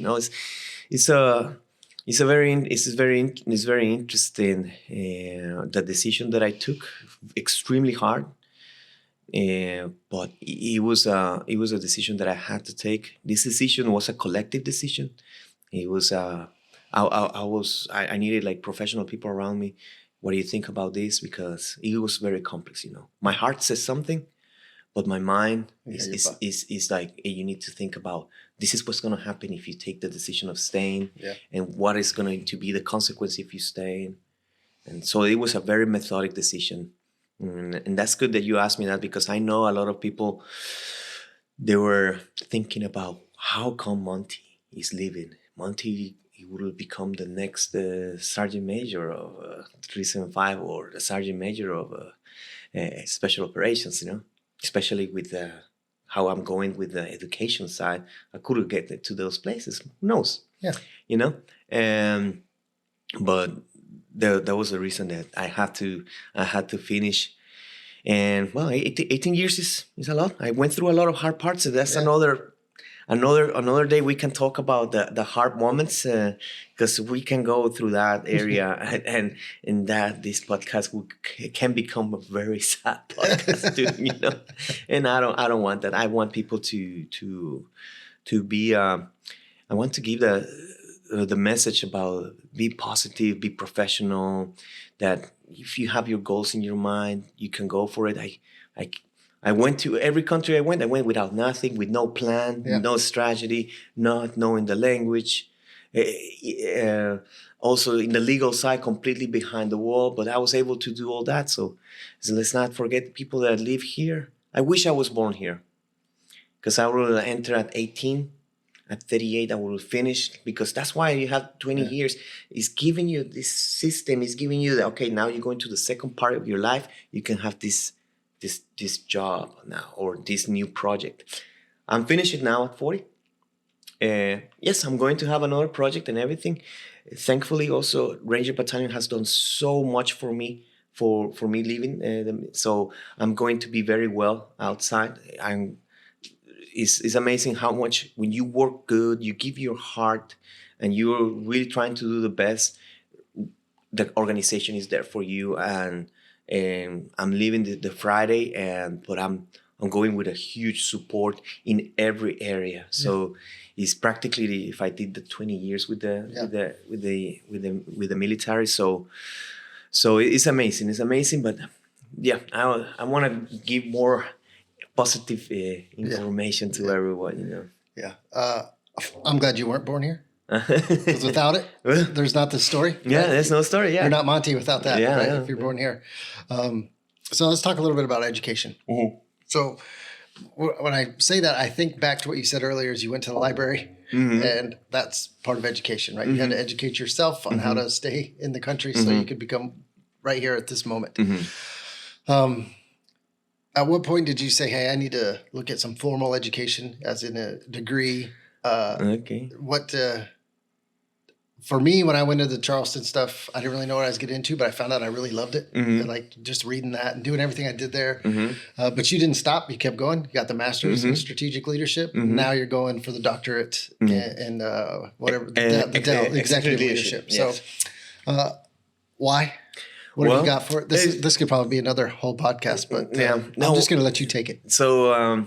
It's very interesting, the decision that I took. Extremely hard, but it was a decision that I had to take. This decision was a collective decision. It was I needed like professional people around me. What do you think about this? Because it was very complex. My heart says something, but my mind is like, hey, you need to think about, this is what's going to happen if you take the decision of staying, and what is going to be the consequence if you stay. And so it was a very methodic decision. And that's good that you asked me that, because I know a lot of people, they were thinking about how come Monty is leaving. Monty, he will become the next sergeant major of 375, or the sergeant major of special operations, especially with how I'm going with the education side. I couldn't get to those places. Who knows? Yeah. But there was a reason that I had to finish. And well, 18 years is a lot. I went through a lot of hard parts. So that's another day we can talk about the hard moments, because we can go through that area, and in that this podcast can become a very sad podcast too, And I don't want that. I want people to be. I want to give the message about be positive, be professional. That if you have your goals in your mind, you can go for it. I went to every country I went without nothing, with no plan, no strategy, not knowing the language. Also in the legal side, completely behind the wall, but I was able to do all that. So let's not forget the people that live here. I wish I was born here, because I would enter at 18. At 38, I will finish, because that's why you have 20 years. It's giving you this system. It's giving you that, okay, now you're going to the second part of your life. You can have this job now, or this new project. I'm finishing now at 40. Yes, I'm going to have another project and everything. Thankfully, also, Ranger Battalion has done so much for me, for me leaving. So I'm going to be very well outside. It's amazing how much, when you work good, you give your heart, and you're really trying to do the best, the organization is there for you. And I'm leaving the Friday, but I'm going with a huge support in every area. So it's practically, if I did the 20 years with the military. So it's amazing. It's amazing. But I want to give more positive information to everyone, Yeah. I'm glad you weren't born here. Because without it, there's not this story. Yeah, right? There's no story. Yeah. You're not Monty without that, Yeah, right? yeah, If you're born here. So let's talk a little bit about education. Mm-hmm. So when I say that, I think back to what you said earlier, is you went to the library, and that's part of education, right? You had to educate yourself on how to stay in the country so you could become right here at this moment. At what point did you say, hey, I need to look at some formal education, as in a degree? Okay. For me, when I went to the Charleston stuff, I didn't really know what I was getting into, but I found out I really loved it. I liked just reading that and doing everything I did there. But you didn't stop. You kept going. You got the master's in strategic leadership. Now you're going for the doctorate in whatever, the executive leadership. Yes. So why? What have you got for it? This could probably be another whole podcast, but I'm just going to let you take it. So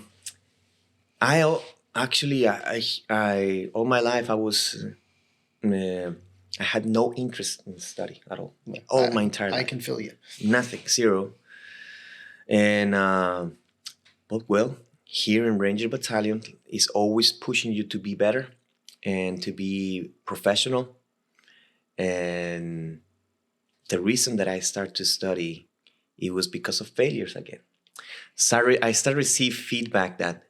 I all my life I was I had no interest in study at all. My entire life. I can feel you. Nothing, zero. And but well, here in Ranger Battalion is always pushing you to be better and to be professional. And the reason that I started to study, it was because of failures again. Sorry, I started to receive feedback that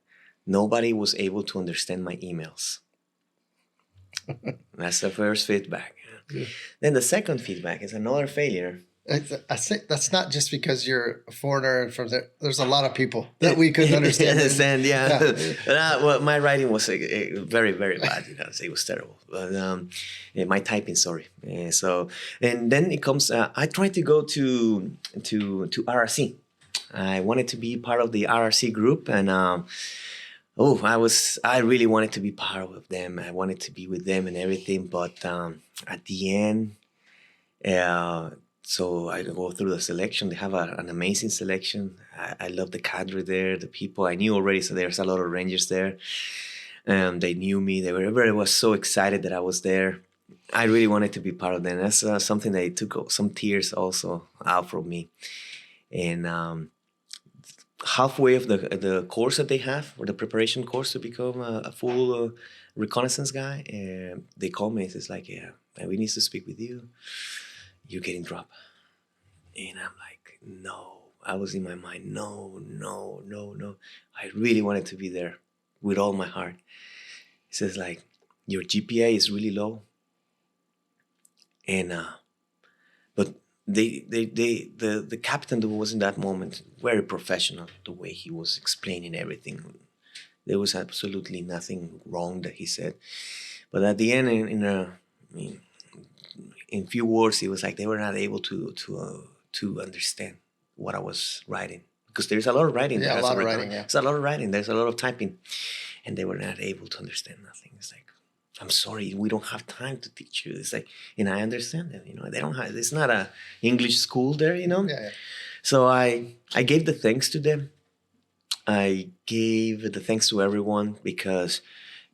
nobody was able to understand my emails. That's the first feedback. Yeah. Then the second feedback is another failure. I think that's not just because you're a foreigner from there. There's a lot of people that we couldn't understand. Yeah. Well, my writing was very, very bad. It was terrible. But my typing, sorry. So, and then it comes. I tried to go to RRC. I wanted to be part of the RRC group, and I really wanted to be part of them. I wanted to be with them and everything. But at the end, so I go through the selection. They have an amazing selection. I love the cadre there, the people. I knew already, so there's a lot of Rangers there. They knew me. Everybody was so excited that I was there. I really wanted to be part of them. That's something that took some tears also out from me. And halfway of the course that they have, or the preparation course to become a full reconnaissance guy, they called me. It's like, yeah, we need to speak with you. You're getting dropped. And I'm like, no. I was in my mind, no. I really wanted to be there with all my heart. He says, like, your GPA is really low. And but the captain that was in that moment, very professional, the way he was explaining everything. There was absolutely nothing wrong that he said. But at the end, in few words, it was like they were not able to understand what I was writing, because there's a lot of writing. Yeah, a lot of writing. Yeah, there's a lot of writing. There's a lot of typing, and they were not able to understand nothing. It's like, I'm sorry, we don't have time to teach you. It's like, and I understand that, they don't have. It's not a English school there, Yeah. So I gave the thanks to them. I gave the thanks to everyone, because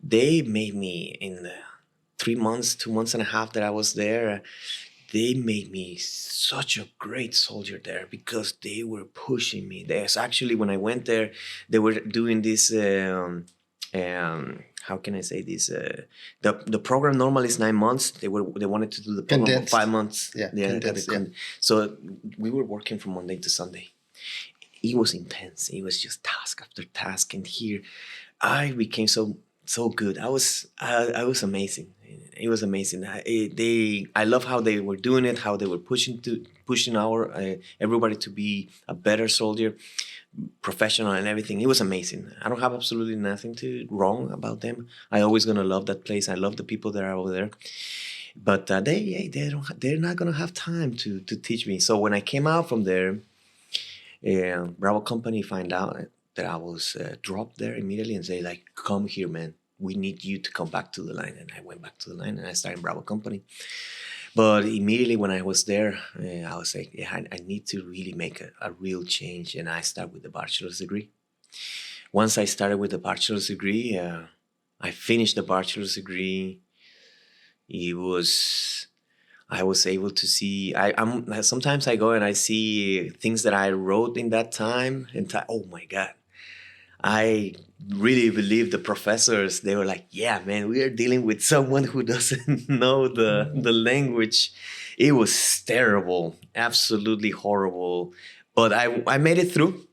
they made me in the 2 months and a half that I was there, they made me such a great soldier there, because they were pushing me. There's actually, when I went there, they were doing this, how can I say this? The program normally is 9 months. They wanted to do the program condensed. for 5 months. Yeah. So we were working from Monday to Sunday. It was intense. It was just task after task. And here, I became so good. I was amazing. It was amazing. I love how they were doing it, how they were pushing everybody to be a better soldier, professional and everything. It was amazing. I don't have absolutely nothing wrong about them. I always gonna love that place. I love the people that are over there. But they're not gonna have time to teach me. So when I came out from there, Bravo Company find out that I was dropped there immediately and say, like, come here, man. We need you to come back to the line. And I went back to the line and I started Bravo Company. But immediately when I was there, I was like, yeah, I need to really make a real change. And I started with the bachelor's degree. Once I started with the bachelor's degree, I finished the bachelor's degree. I was able to see, sometimes I go and I see things that I wrote in that time and oh my God. I really believe the professors, they were like, yeah, man, we are dealing with someone who doesn't know the language. It was terrible, absolutely horrible. But I made it through,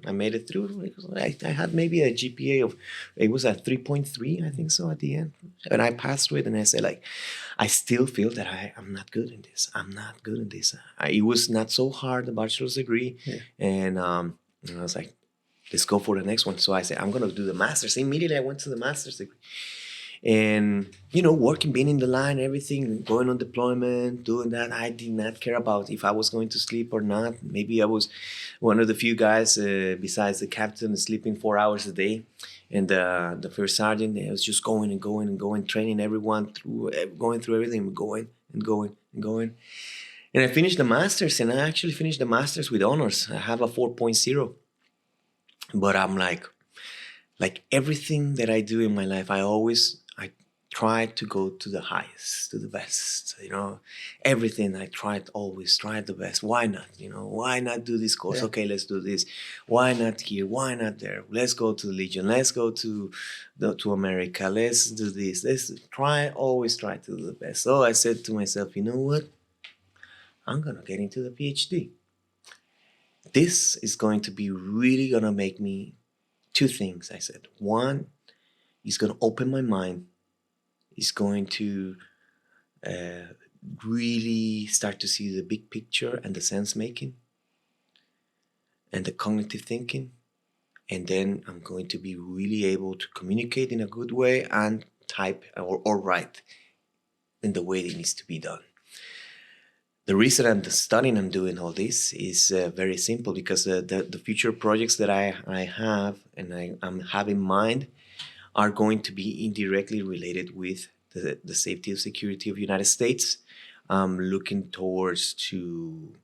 I made it through. I had maybe a GPA of, it was at 3.3, I think so, at the end. And I passed through it and I said, like, I still feel that I'm not good in this. I'm not good in this. It was not so hard, the bachelor's degree. Yeah. And I was like, let's go for the next one. So I said, I'm going to do the master's. Immediately I went to the master's degree. And, working, being in the line, everything, going on deployment, doing that. I did not care about if I was going to sleep or not. Maybe I was one of the few guys, besides the captain, sleeping 4 hours a day. And the first sergeant, I was just going and going and going, training everyone, going through everything, going and going and going. And I finished the master's, and I actually finished the master's with honors. I have a 4.0. But I'm like everything that I do in my life, I try to go to the highest, to the best. Everything I always tried the best. Why not? Why not do this course? Yeah. Okay, let's do this. Why not here? Why not there? Let's go to the Legion. Let's go to America. Let's do this. Let's always try to do the best. So I said to myself, you know what? I'm gonna get into the PhD. This is going to be really gonna make me two things. I said, one, it's gonna open my mind. It's going to really start to see the big picture and the sense making and the cognitive thinking. And then I'm going to be really able to communicate in a good way and type or write in the way it needs to be done. The reason I'm studying and doing all this is very simple, because the future projects that I have and I'm have in mind are going to be indirectly related with the safety and security of the United States. I'm looking towards to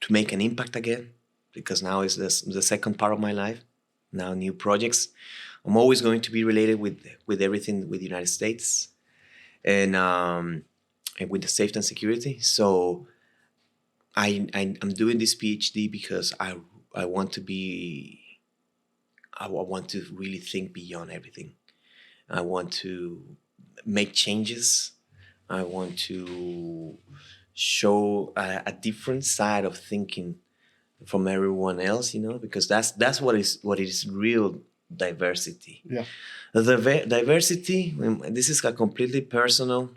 make an impact again, because now is the second part of my life. Now new projects. I'm always going to be related with everything with the United States and with the safety and security. So I'm doing this PhD because I want to really think beyond everything. I want to make changes. I want to show a different side of thinking from everyone else, because that's what is real diversity. Yeah. The diversity. This is a completely personal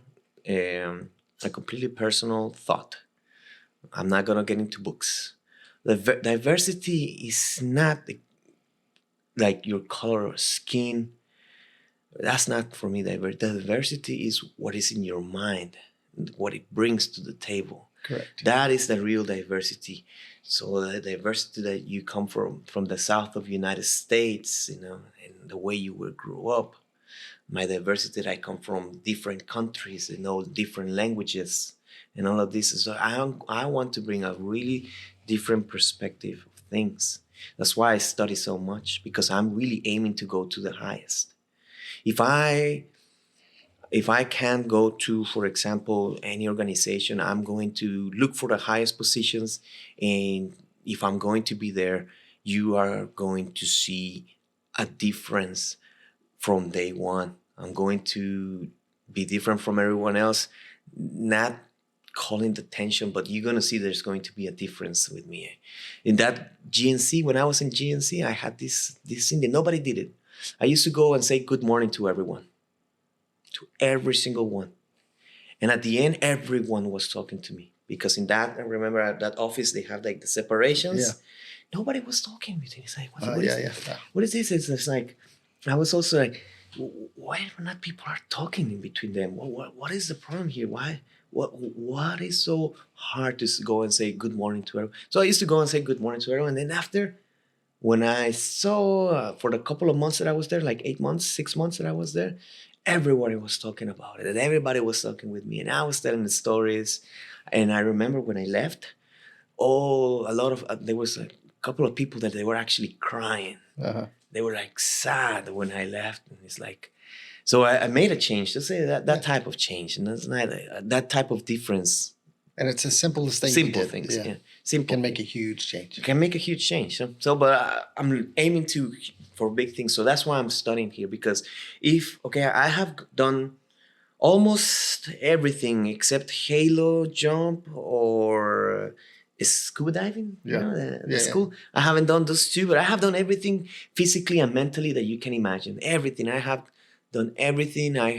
thought. I'm not gonna get into books. The diversity is not like your color or skin. That's not for me. The diversity is what is in your mind, what it brings to the table. Correct. That is the real diversity. So the diversity that you come from the south of the United States, and the way you grew up. My diversity that I come from different countries, different languages, and all of this. So I want to bring a really different perspective of things. That's why I study so much, because I'm really aiming to go to the highest. If I can't go to, for example, any organization, I'm going to look for the highest positions. And if I'm going to be there, you are going to see a difference from day one. I'm going to be different from everyone else, not calling the attention, but you're going to see there's going to be a difference with me. In that GNC, when I was in GNC, I had this thing that nobody did it. I used to go and say good morning to everyone, to every single one. And at the end, everyone was talking to me, because in that, I remember at that office, they have like the separations. Yeah. Nobody was talking with me. It's like, what is this? It's like, I was also like, why not people are talking in between them? What is the problem here? Why? What is so hard to go and say good morning to everyone? So I used to go and say good morning to everyone. And then after, when I saw for the couple of months that I was there, like 8 months, 6 months that I was there, everybody was talking about it, and everybody was talking with me, and I was telling the stories. And I remember when I left, there was a couple of people that they were actually crying. Uh-huh. They were like sad when I left, and it's like, so I made a change to say that type of change, and that's not that type of difference. And it's the simplest thing. Simple things, yeah. Simple can make a huge change. Can make a huge change. But I'm aiming for big things. So that's why I'm studying here, because I have done almost everything except halo jump or scuba diving. Yeah. The school. I haven't done those two, but I have done everything physically and mentally that you can imagine. Everything. I have done everything. I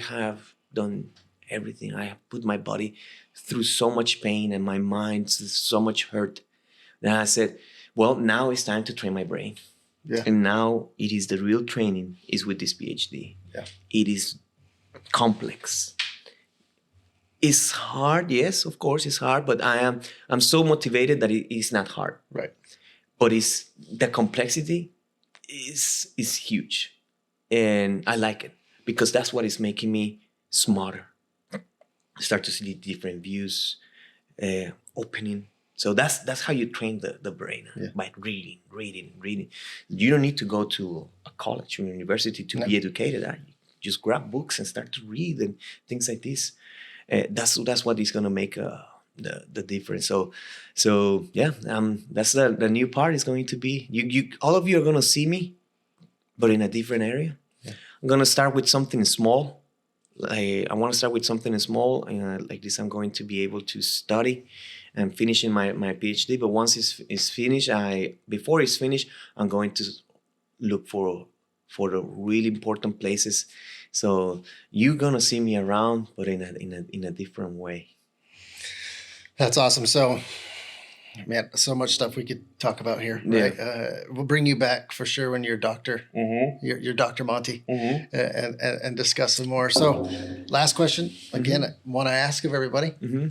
have put my body through so much pain and my mind so much hurt. Then I said, well, now it's time to train my brain. Yeah. And now it is the real training is with this PhD. Yeah. It is complex. It's hard, yes, of course it's hard, but I'm so motivated that it is not hard. Right. But the complexity is huge. And I like it, because that's what is making me smarter. I start to see different views, opening. So that's how you train the brain, by reading. You don't need to go to a college or university to be educated. just grab books and start to read and things like this. That's what is gonna make the difference. So yeah, that's the new part is going to be you all of you are gonna see me, but in a different area. Yeah. I'm gonna start with something small. I want to start with something small, and like this, I'm going to be able to study and finishing my PhD. But once it's finished, before it's finished, I'm going to look for the really important places. So you're gonna see me around, but in a different way. That's awesome. So, man, so much stuff we could talk about here. Yeah. Right? We'll bring you back for sure when you're Doctor. Mm-hmm. You're Dr. Monty, Mm-hmm. and discuss some more. So, last question again. I want to ask of everybody. Mm-hmm.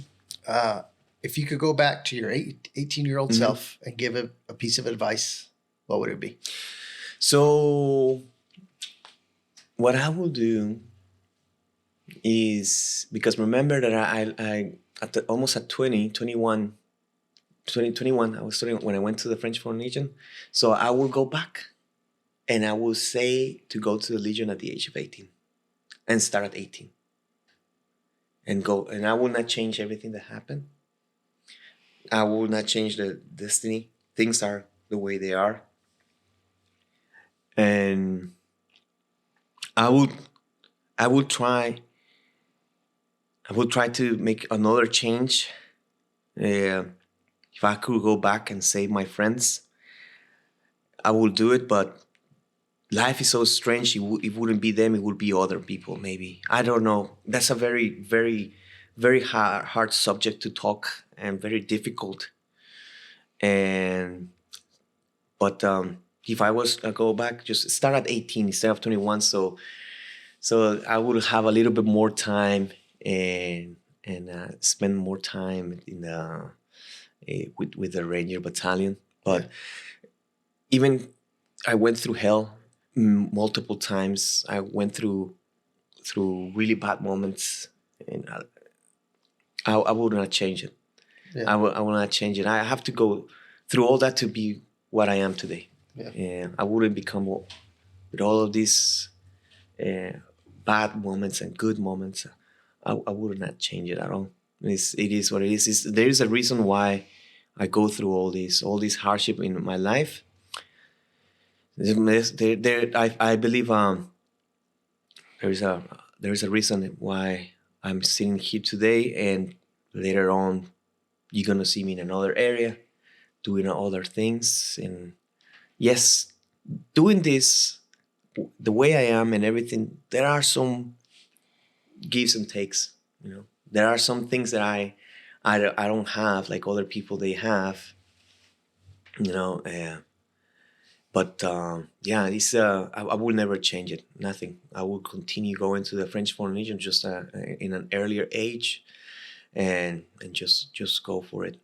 If you could go back to your 18-year-old Mm-hmm. self and give a piece of advice, what would it be? So what I will do is, because remember that I almost at 21, I was studying when I went to the French Foreign Legion. So I will go back and I will say to go to the Legion at the age of 18 and start at 18 and go. And I will not change everything that happened. I will not change the destiny. Things are the way they are. And I will try to make another change. If I could go back and save my friends, I will do it. But life is so strange. It wouldn't be them. It would be other people. Maybe, I don't know. That's a very, very, very hard subject to talk and very difficult. But if I was to go back, just start at 18 instead of 21. So I would have a little bit more time and spend more time in the with the Ranger Battalion. But even I went through hell multiple times. I went through really bad moments, and I would not change it. Yeah. I will not change it. I have to go through all that to be what I am today. Yeah. And I wouldn't become with all of these bad moments and good moments. I would not change it at all. It is what it is. There is a reason why I go through all this hardship in my life. I believe there is a reason why I'm sitting here today, and later on you're gonna see me in another area doing other things. And yes, doing this the way I am and everything, there are some gives and takes. There are some things that I don't have like other people they have. But it's I will never change it. Nothing. I will continue going to the French Foreign Legion just in an earlier age, and just go for it.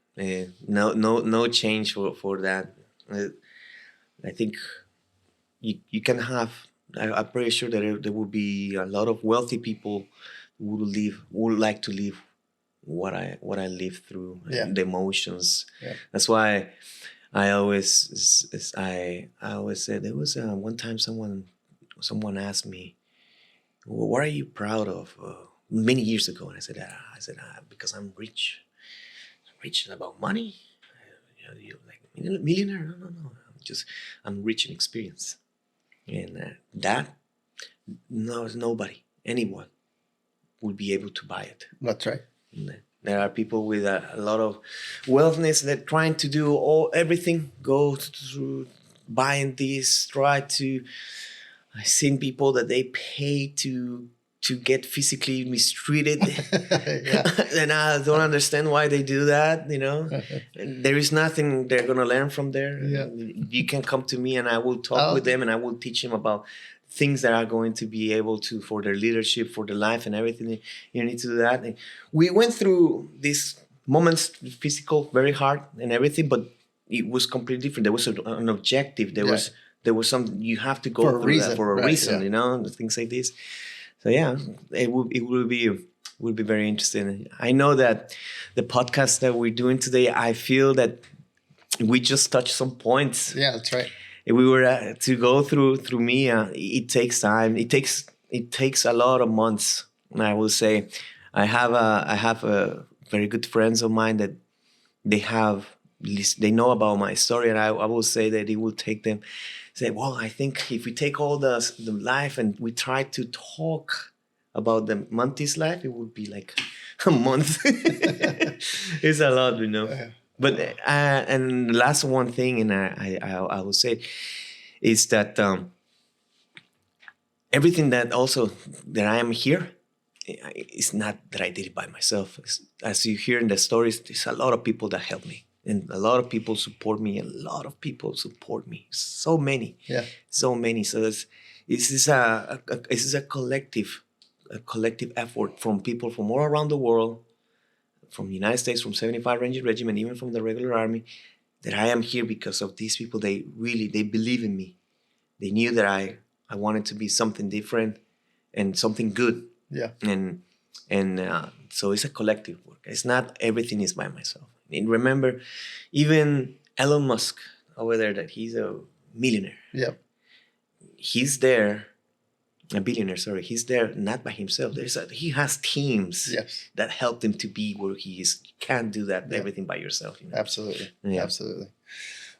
No change for that. I think you can have. I'm pretty sure that there will be a lot of wealthy people who would like to live what I lived through. Yeah. The emotions. Yeah. That's why I always said there was one time someone asked me, well, what are you proud of? Many years ago, and I said because I'm rich. Rich about money? You're like millionaire? No. I'm rich in experience, and that nobody, anyone, will be able to buy it. That's right. There are people with a lot of wealthness that trying to do everything, go through buying this, I've seen people that they pay to get physically mistreated. And I don't understand why they do that, And there is nothing they're going to learn from there. Yeah. You can come to me and I will talk with them, and I will teach them about things that are going to be able to, for their leadership, for their life and everything. You need to do that. And we went through these moments, physical, very hard and everything, but it was completely different. There was an objective. There was something you have to go through that for a reason, things like this. So yeah, it will be very interesting. I know that the podcast that we're doing today, I feel that we just touched some points. Yeah, that's right. If we were to go through me, it takes time. It takes it takes a lot of months. And I will say, I have a very good friends of mine that they know about my story, and I will say that it will take them say, well, I think if we take all the life and we try to talk about the Monty's life, it would be like a month. It's a lot, you know. But and the last one thing, and I will say, is that everything that also that I am here, it's not that I did it by myself. As you hear in the stories, there's a lot of people that help me, and a lot of people support me. So many, so many. So this is a collective effort from people from all around the world, from the United States, from 75 Ranger Regiment, even from the regular army, that I am here because of these people. They believe in me. They knew that I wanted to be something different and something good. Yeah. And so it's a collective work. It's not everything is by myself. And remember, even Elon Musk over there, that he's a millionaire. Yeah. He's there, a billionaire, sorry. He's there not by himself. He has teams that helped him to be where he is. You can't do that, everything by yourself. You know? Absolutely. Yeah. Absolutely.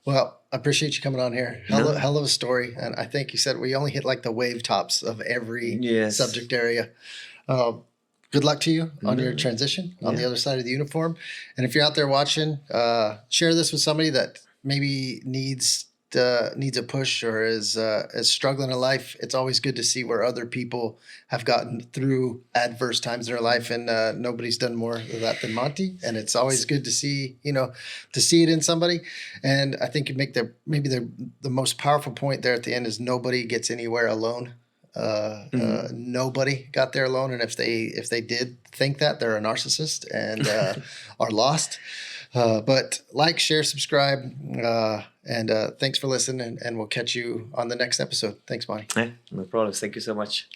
Well, I appreciate you coming on here. Hell of a story. And I think you said we only hit like the wave tops of every subject area. Good luck to you on your transition on the other side of the uniform. And if you're out there watching, share this with somebody that maybe needs a push or is struggling in life. It's always good to see where other people have gotten through adverse times in their life, and nobody's done more of that than Monty. And it's always good to see, to see it in somebody. And I think you make the most powerful point there at the end is nobody gets anywhere alone. Nobody got there alone, and if they did think that, they're a narcissist and are lost. But like, share, subscribe, and thanks for listening, and we'll catch you on the next episode. Thanks, Monty. No problem. Thank you so much.